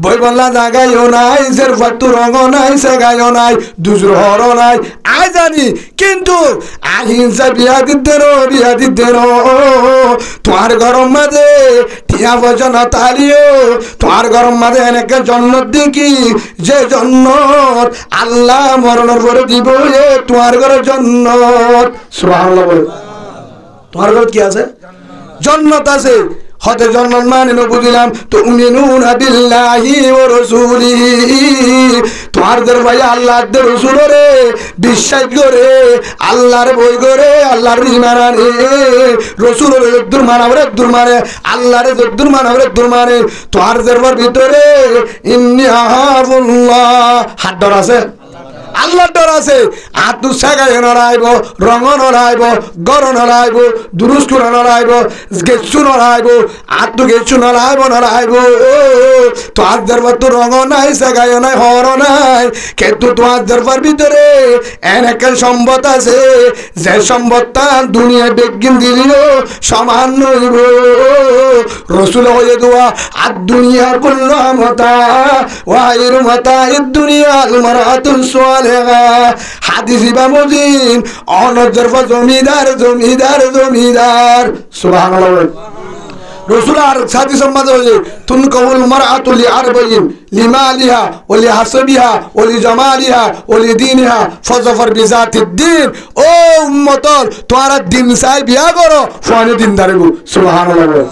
বই বললা জাগাইও নাই জের ফাতু রঙ নাই সেগাইও নাই দুজুর নাই আই জানি কিন্তু আহিংসা বিয়া দিতে তোমার গরম মাঝে টিয়া বচন তালিও তোমার গরম মাঝে এনেকে জন্নত দেখি যে জন্নত আল্লাহ মরণের পরে দিব এ তোমার ঘরে জন্নত সুবহানাল্লাহ বলে তোমার ঘরে কি আছে জন্নত আছে হতে জন্নত মানে বুঝলাম তো উমিনুনা বিল্লাহি ওয়া রাসূলিহি তোমার ভাই আল্লাহর রাসূল রে বিশ্বাস করে আল্লাহর বই করে আল্লাহর ঈমান আনে রাসূলের যদ্দুর মানাবরে দূর মানে আল্লাহর যদ্দুর মানাবরে দূর মানে তোমার দরবার ভিতরে ইন্নী আহাবুল্লাহ হাত ডর আছে আল্লাহর ডর আছে আতু সাগায় নড়াইব রঙ নড়াইব গড় নড়াইব দুরুস্কু নড়াইব গেছু নড়াইব আতু গেছু নড়াইব তো আজ দরবার তো রঙ নাই সাগায় নাই হর নাই কিন্তু তোমার দরবার ভিতরে এনেকের সম্পদ আছে যে সম্পদটা দুনিয়া বেগিন দিলিও সমান নইব রসুল হয়ে দোয়া আর দুনিয়া কুল্লু মাতা ওয়াইর মাতা ইদ দুনিয়া আল মারাতুল সালেহা হাদিস ইমামুদ্দিন অনজর জমিদার জমিদার জমিদার সুবহানাল্লাহ রসুল আর সাথী সম্মাদ হয়ে তুন কবুল মারাতুল আরবাইন লিমালিহা ওলি হাসবিহা ওলি জামালিহা ওলি দিনহা ফজফর বিজাতিদ্দিন ও উম্মতর তোরা দিন চাই বিয়া করো ফানি দিন দাঁড়াবো সুবহানাল্লাহ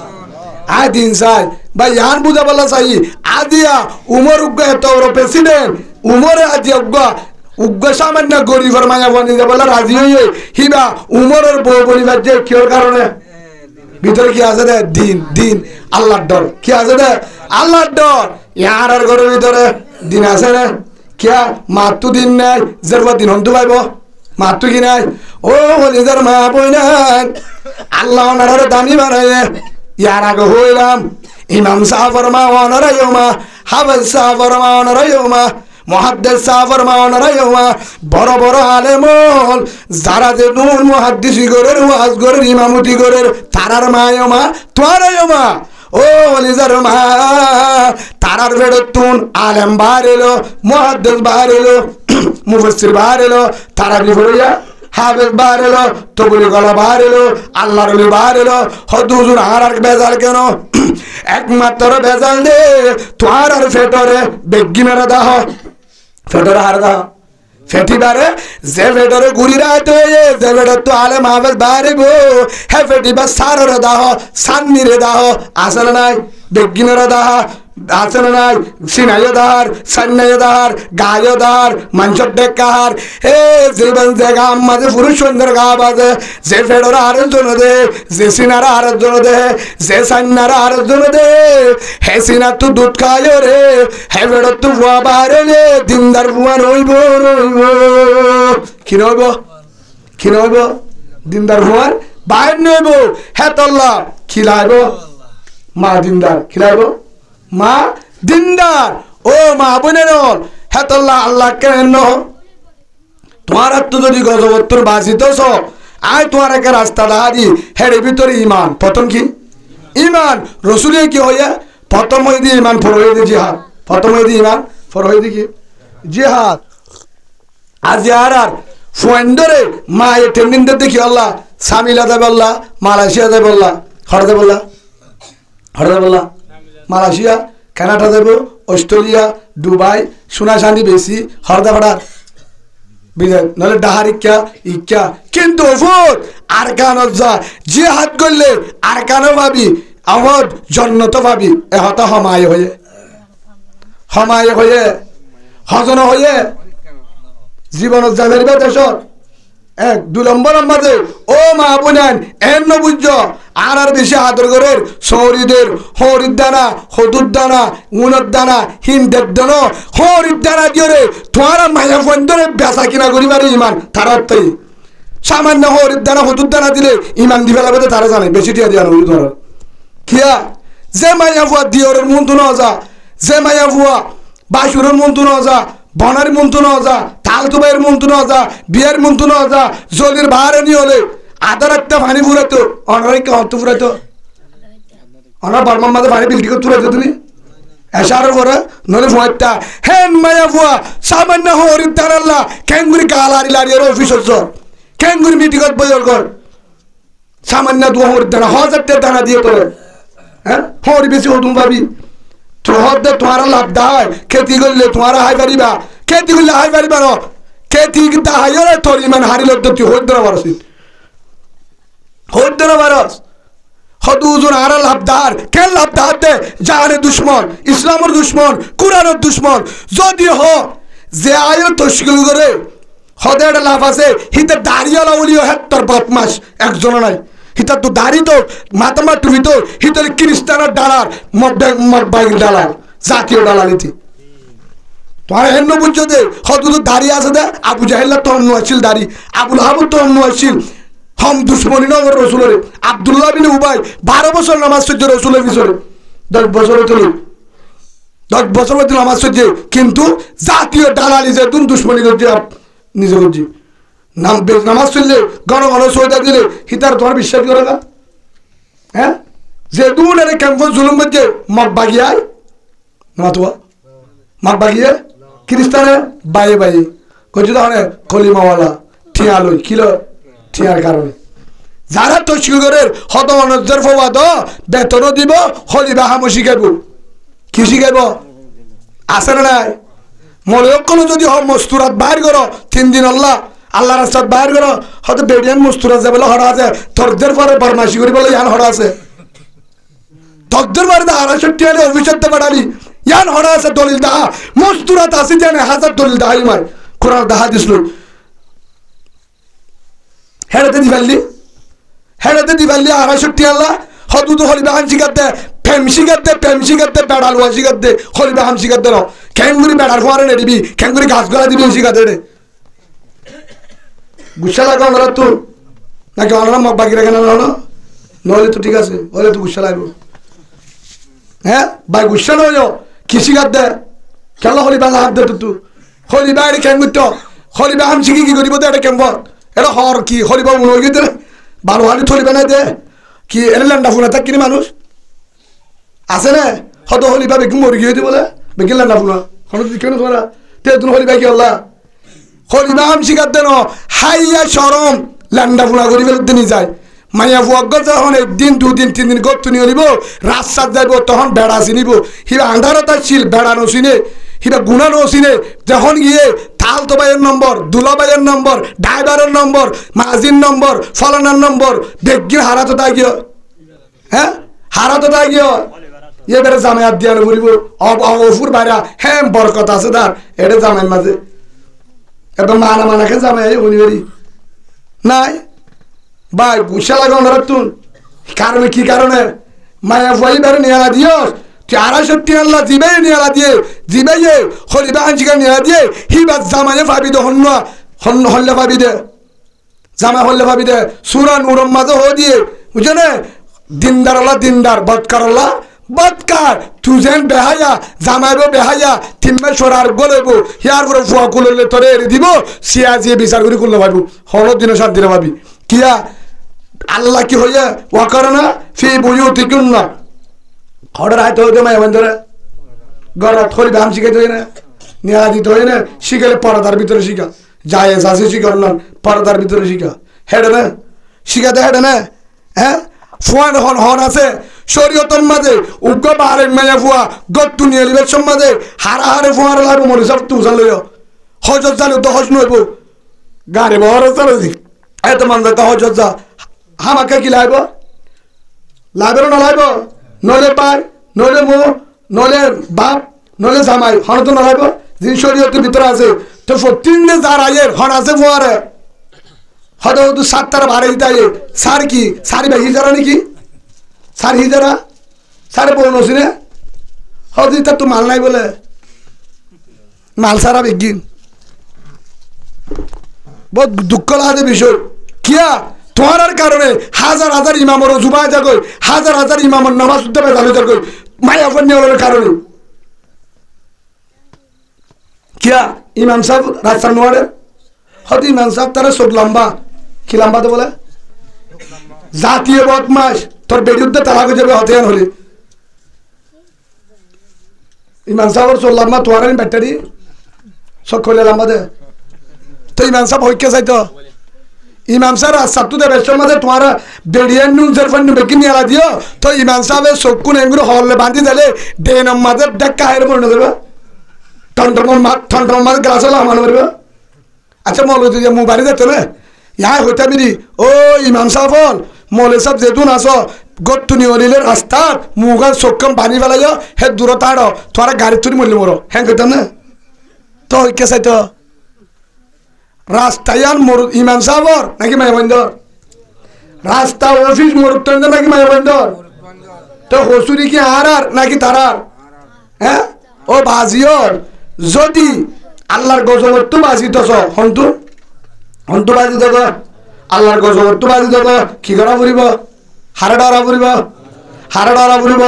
আয় দিন চাই ভাই ইয়ান বুঝা বলা চাই আদিয়া উমর উগ্গা এত প্রেসিডেন্ট উমরে আজি উগ্র সামান্য গরিবের মায়া বনি বলে রাজি হয়ে হিবা উমরের বউ বলিবার যে কিয়র কারণে ভিতরে কি আছে রে দিন দিন আল্লাহর ডর কি আছে রে আল্লাহর ডর ইয়ার আর ঘরের ভিতরে দিন আছে রে কিয়া মাতু দিন নাই জেরবা দিন হন্তু পাইব মাতু কি নাই ও নিজের মা বই নাই আল্লাহ ওনার দামি বানাইয়ে ইয়ার আগে হইলাম ইমাম সাহাবার মা ওনারাইও মা হাফেজ সাহাবার মা ওনারাইও মা মুহাদ্দিস সাহাবার মা ওনারাইও মা বড় বড় আলেমল যারা যে নুন মুহাদ্দিসি গরের ওয়াজ গরের ইমামতি গরের তারার মায়ও মা তোরাইও মা ও নিজের মা তারার বেড়তুন আলেম বার এলো মুহাদ্দিস বার এলো মুফাসসির বার এলো তারা বিফরিয়া হাফেজ বার এলো তবুলি গলা বার এলো আল্লাহর ওলি বার এলো হদুজুর আর বেজাল কেন একমাত্র বেজাল দে তোর আর ফেটরে বেগি মেরা দাহ ফেটরে হার দাহ ফেটি বারে যে ফেটরে গুড়ি রাত হয়ে যে ফেটর তো আলে হাফেজ বার গো হে ফেটি বা সাররে দাহ সান্নিরে দাহ আসলে নাই বেগি মেরা দাহ আসলে নাই সিনাইও দাহার সান্নাইও দাহার গায়ও দাহার মাংসর ডেকাহার হে জীবন জায়গা আমাদের পুরুষ সুন্দর গা বাজে যে ফেডোরা আরেক জন দে যে সিনারা আরেক জন দে যে সান্নারা আরেক জন দে হে সিনা তু দুধ খায় রে হে ফেডো তু ফুয়া বাহারে রে দিনদার ফুয়া রইব রইব কি রইব কি রইব দিনদার ফুয়ার বাইর নইব হে তল্লা খিলাইব মা দিনদার খিলাইব মা দিনদার ও মা বোনের হেতল্লা আল্লাহ কেন তোমার তো যদি গজবত্তর বাসিতছ আয় তোমার একটা রাস্তা দাঁড়ি হেড়ে ভিতরে ইমান প্রথম কি ইমান রসুলে কি হইয়া প্রথম হয়ে দিয়ে ইমান ফর হয়ে দিয়ে জিহাদ প্রথম হয়ে দিয়ে ইমান ফর হয়ে দিয়ে কি জিহাদ আর জিহাদ আর ফোয়েন্ডরে মা এ টেন্ডিনদের দেখি আল্লাহ সামিলা দেবে আল্লাহ মালয়েশিয়া দেবে আল্লাহ হরদে বললা হরদে বললা মালয়েশিয়া কানাডা দেব অস্ট্রেলিয়া দুবাই সোনা চাঁদি বেশি হরদা ভাড়ার বিদায় নাহলে ডাহার ইচ্ছা কিন্তু ওফুর আর কান যা যে হাত করলে আর কানও ভাবি আমার জন্নত ভাবি এহত হমায় হয়ে হজন হয়ে জীবনত যাবে দেশত এক 2 নম্বর মাঝে ও মা বোনেন এন বুঝ আর বেশি আদর করের সৌরিদের হরির দানা হদুর দানা উনের দানা হিন্দের দানা হরির দানা দিয়ে তোমার মায়া বন্ধরে বেচা কিনা করিবার ইমান তার অর্থই সামান্য হরির দানা হদুর দানা দিলে ইমান দিবে লাগবে তারা জানে বেশি দিয়া দিয়া নই ধর কিয়া যে মায়া ভুয়া দিয়রের মন তো না যা যে মায়া ভুয়া বাসুরের মন তো না যা বনার মন তো না যা তাল তুবাইয়ের মন তো না যা বিয়ের মন তো না যা জলির বাহারে নিয়ে হলে আদার একটা পানি ফুরাতো অনার অন্ত ফুরাতো অনার বারমার মাঝে পানি বিলটি করে তুলেছো তুমি এসারের পরে নলে ফুয়ারটা হেন মায়া ফুয়া সামান্য হরির দাঁড়াল্লা ক্যাঙ্গুরি গা লারি লারিয়ে অফিসর ক্যাঙ্গুরি মিটিংত বইল কর সামান্য দু হরির দানা 1000 দানা দিয়ে তোলে হ্যাঁ হরি বেশি হতুম ভাবি তোহর তোমার লাভ দায় খেতি করলে তোমার হাই পারিবা খেতি করলে হাই পারিবা ন খেতি হাইরে তোর ইমান হারিল তুই হইতে পারস হইতে পারস হদুজন আর লাভদার কেন লাভদার দে জাহানের দুশ্মন ইসলামের দুশ্মন কুরআনের দুশ্মন যদি হ যে আয়ো তশকিল করে হদে একটা লাভ আছে হিতে দাঁড়িয়ে লাউলিও হেত্তর বদমাস একজন নাই হিতার তো দাড়ি তো মাতামা টুপি তো হিতার খ্রিস্টানের ডালার মদবাইল ডালার জাতীয় ডালালিতে তোমার হেন বুঝছো দে হয়তো তো দাড়ি আছে দে আবু জাহেল্লা তো অন্য আসছিল দাড়ি আবুল হাবুল তো অন্য আসছিল হম দুশ্মনী নগর রসুলের আবদুল্লাহ বিন উবাই 12 বছর নামাজ সহ্য রসুলের পিছনে 10 বছর হতো 10 বছর হতো নামাজ সহ্য কিন্তু জাতীয় ডালালি যে তুমি দুশ্মনী করছে নিজে করছি নামাজ চললে ঘন ঘন সৌদা দিলে হিতার তোমার বিশ্বাস করে না হ্যাঁ যে দুন এর ক্যাম্পস জুলুম করছে মগ বাগিয়ায় মাতুয়া মগ বাগিয়ে খ্রিস্টানে বাইয়ে বাইয়ে করছে তখন কলিমাওয়ালা ঠিয়া লই কিলো ঠিয়ার কারণে যারা তশকিল করে হত অনজর ফবাদ বেতনও দিব হলি বাহামো শিখাইব কি শিখাইব আছে না নাই মলয়কল যদি হ মস্তুরাত বাইর করো 3 দিন আল্লাহ রাস্তাত বাইর করো হয়তো বেডিয়ান মস্তুরাত যাবে হরা আছে তর্দের পরে বরমাসি করি বলে ইয়ান হরা আছে তর্দের পরে 260 হলে অভিষেকতে পাঠালি ইয়ান হরা আছে দলিল দাহা মস্তুরাত আছে জানে 1000 দলিল দাহাই মাই কোরআন দাহা দিছিল হেড়াতে দিবাল্লি 260 আল্লাহ হদুদ হলিবা হাম শিখাতে ফেমশিগাতে বেড়াল ওয়া শিখাতে হলিবা হাম শিখাতে ন ক্যাঙ্গুরি বেড়ার ফোয়ারে নে দিবি ক্যাঙ্গুরি ঘাস গলা দিবি শিখাতে রে গুসা লাগা আমরা তো নাকি আমরা মগ বাকি রাখে না নইলে তো ঠিক আছে ওলে তো গুসা লাগবে হ্যাঁ ভাই গুসা নয় কি শিখাতে খেলা হলিবা হাম দে তো হলিবা এর ক্যাঙ্গুর তো হলিবা হাম শিখি কি করিব তো এটা ক্যাম্পত এটা হর কি হলিবা মনে গিয়ে দে ভালো হালি থলিবা নাই দে কি এর ল্যান্ডা ফোনা থাক কিনি মানুষ আছে না হয়তো হলিবা বেগুন মরি গিয়ে বলে বেগিন ল্যান্ডা ফোনা হঠাৎ কেন তোমরা তে তুমি হলিবা কি হল্লা হলিবা হাম শিখার দেন হাইয়া সরম ল্যান্ডা ফোনা করি ফেলতে নিয়ে যায় মাইয়া ফুয়াগ্গর যখন 1 দিন 2 দিন 3 দিন গত নিয়ে নিব রাস্তাত যাইব তখন বেড়া চিনিব হিবা আন্ধারতা ছিল বেড়া নচিনে হিবা গুণা নচিনে যখন গিয়ে তাল তোবাইয়ের নম্বর দুলাবাইয়ের নম্বর ড্রাইভারের নম্বর মাজির নম্বর ফলানার নম্বর বেগিন হারাতো তা গিয়ে হ্যাঁ হারাতো তা গিয়ে এবারে জামায়াত দিয়া বলিব অফুর বাইরা হ্যাঁ বরকত আছে তার এটা জামাইয়ের মাঝে একদম মানাকে জামাই উনিবারি নাই ভাই গুসা লাগা রাখতুন কারণে কি কারণে মায়া ফুয়াইবারে নিয়ালা দিও তুই 260 আল্লাহ জিবাই নিয়ালা দিয়ে জিবাইয়ে হলিবা আঞ্জিকা নিয়ালা দিয়ে হিবা জামাইয়ে ভাবি দে হন্ন হল্লে ভাবি দে জামাই হল্লে ভাবি দে সুরা নুরম মাঝে হো দিয়ে বুঝে না দিনদার আল্লাহ দিনদার বদকার আল্লাহ বদকার তুই যেন বেহায়া জামাইবো বেহায়া 3 মাস সরার গলেবো হিয়ার করে ফুয়া কুললে তোরে এড়ে দিব সিয়া দিয়ে বিচার করে করলে ভাবি হল দিন শান্তি না ভাবি কিয়া আল্লাহ কি হইয়া ওয়াকারনা ফি বুয়ুতিকুন্না হড় রাইতে হইতে মায়া বন্ধরে গড়া থলি দাম শিখাইতে হয় না নিয়া দিতে হয় না শিখালে পর্দার ভিতরে শিখা যায় আছে শিখার না পর্দার ভিতরে শিখা হেডে না শিখাতে হেডে না হ্যাঁ ফুয়ান হন আছে শরীয়তের মাঝে উগ্র বাহারের মায়া ফুয়া গত্তু নিয়ে লিবের সমাজে হারা হারে ফুয়ার লাগবো মনে সব তু জানলো হজত জানো তো হজ নইব গাড়ি বহর চলে দি এত মন্দ হজ যা হামাকে কি লাইব লাইবের না লাইব নলে পায় নলে মো নলে বাপ নলে জামাই হন তো না লাইব যিনি শরীয়তের ভিতরে আছে তো প্রতিদিনে যার আয়ের হন আছে ফোয়ারে হয়তো তো 7টার বারে দিতে সার কি সারি ভাই হিজারা নাকি সার হিজারা সারে পৌঁছ নে হয়তো তার তো মাল নাই বলে মাল সারা বিজ্ঞান বহুত দুঃখ লাগে বিষয় কিয়া তোমার কারণে হাজার হাজার ইমামর জুবা যা কই হাজার হাজার ইমামর নামাজ উঠতে বেজাল যা কই মায়া ফন্যের কারণে কিয়া ইমাম সাহেব রাস্তার নোয়ারে হয়তো ইমাম সাহেব তারা চোখ লম্বা কি লম্বা তো বলে জাতীয় বদমাস তোর বেড়িউদ্দে তালাক হয়ে যাবে হতেয়ান হলে ইমাম সাহেবের চোখ লম্বা তোমার ব্যাটারি চোখ খুলে লম্বা দে তো ইমাম সাহেব হইকে চাইতো ইমাম সাহেব রাস্তাটো দে বেশর মাঝে তোমার বেড়িয়ান নুজের ফোন বেকি নিয়ে দিও তো ইমাম সাহেবের চোখ এগুলো হলে বাঁধি দিলে ডেন মাঝে ডেকা হের মনে দেবে ঠন মাঝে গ্লাস হলো আমার মারবে আচ্ছা মৌল যে মোবাইল দিতে না ইহা হইতে মিরি ও ইমাম সাহেব মৌলে সাহেব যেতুন আস গট্টুনি অলিলে রাস্তার মুগার চোখম পানি ফেলাইও হে দূরত আড় তোরা গাড়ি তুলি মরলি মর হ্যাঁ কইতাম না তো হইকে চাইতো রাস্তায়ান মরুদ ইমাম সাহেবর নাকি মায়াবন্দর রাস্তা অফিস মরুদ নাকি মায়াবন্দর তো হসুরি কি আর নাকি তারার হ্যাঁ ও বাজিওর যদি আল্লাহর গজবত তো বাজি তো হন্তু হন্তু বাজি দেব আল্লাহর গজবত তো বাজি দেব কি করা ফুরিব হারে ডরা ফুরিব হারে ডরা ফুরিব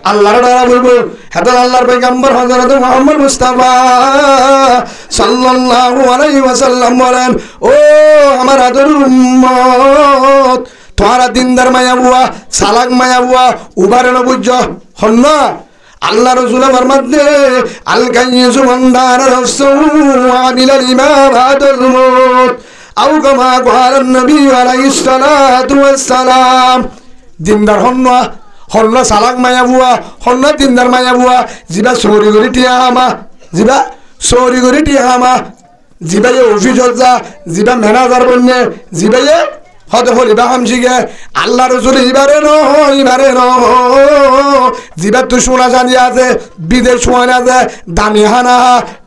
আল্লাহর ডরা ফুরিব হেতু আল্লাহর পয়গম্বর হযরত মুহাম্মদ মুস্তাফা সাল্লাল্লাহু আলাইহি ওয়াসাল্লাম বলেন ও আমার আদরের উম্মত তোরা দিনদার মায়া বুয়া সালাক মায়া বুয়া উবারে ন বুঝ হন আল্লাহ রসুল ফরমাতে আল কাইয়িসু মানদার রাসূল আবিল ইমাম আদল মুত আও কামা ক্বালা নবী আলাইহিস সালাতু ওয়াস সালাম দিনদার হন্ন সালাক মায়া বুয়া হন্ন দিনদার মায়া বুয়া জিবা সরি গরি টিয়া আমা জিবা সরি গরি টিয়া আমা জিবা অফিস যা জিবা ম্যানেজার বন্নে জিবা হতে হলিবা হামসিগে আল্লাহ রসুল ইবারে ন জিবার তো সোনা জানি আছে বিদেশ সোয়ান আছে দামি হানা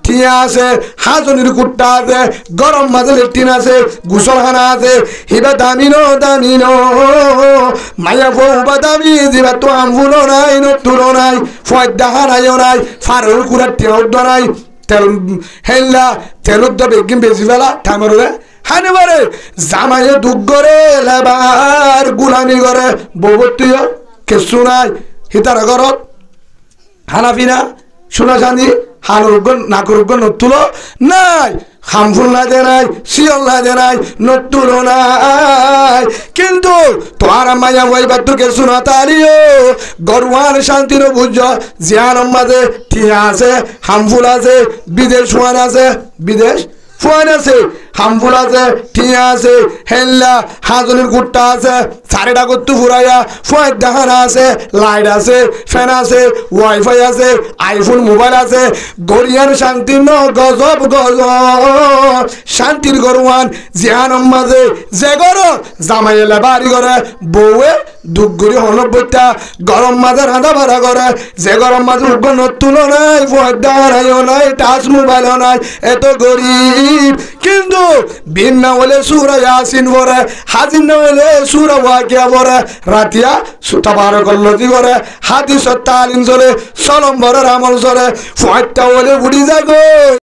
ঠিয়া আছে হাজনির কুট্টা আছে গরম মাঝে লেট্রিন আছে গুসলখানা আছে হিবা দামি ন মায়া ফৌবা দামি জিবার তো আমফুলো নাই নতুলো নাই ফয়দা হানাইও নাই ফারুর কুড়ার তেল নাই তেল হেল্লা তেলত দা বেগিন বেশি ফেলা ঠামরে হানে বারে জামাইয়ে দুঃখ করে লেবার গুলামি করে বৌবত্তীয় কেসু নাই হিতার ঘরত হানাফিনা সোনা চাঁদি হানুরগ নাকুরগ নতুলো নাই হামফুল না দে নাই শিয়ল না দে নাই নতুলো নাই কিন্তু তোমার মায়া ওইবার তো কেসু না তারিও গরুয়ার শান্তির বুঝ জিয়ান মাঝে ঠিয়া আছে হামফুল আছে বিদেশ সোয়ান আছে বিদেশ ফোন আছে হামফুল আছে ঠিয়া আছে হেল্লা হাজনের গুট্টা আছে সারেটা করতে ফুরাইয়া ফয়ের দেখানা আছে লাইট আছে ফ্যান আছে ওয়াইফাই আছে আইফোন মোবাইল আছে গরিয়ার শান্তি ন গজব শান্তির গরুয়ান জিয়ান মাঝে যে গর জামাইলে বাড়ি করে বউয়ে দুঃখ গরি হনব্বইটা গরম মাঝে রাঁধা ভাড়া করে যে গরম মাঝে উঠব তুলো নাই ফয়ের দেখানাইও নাই টাচ মোবাইলও নাই এত গরিব কিন্তু ভিন্ন হলে সুরা ইয়াসিন পড়ে হাজির না হলে সুরা ওয়াকিয়া পড়ে রাতিয়া তাবারাকাল্লাযী করে হাদিস তালিম চলে সলম বড় আমল চলে ফয়টা হলে উড়ি যাগো।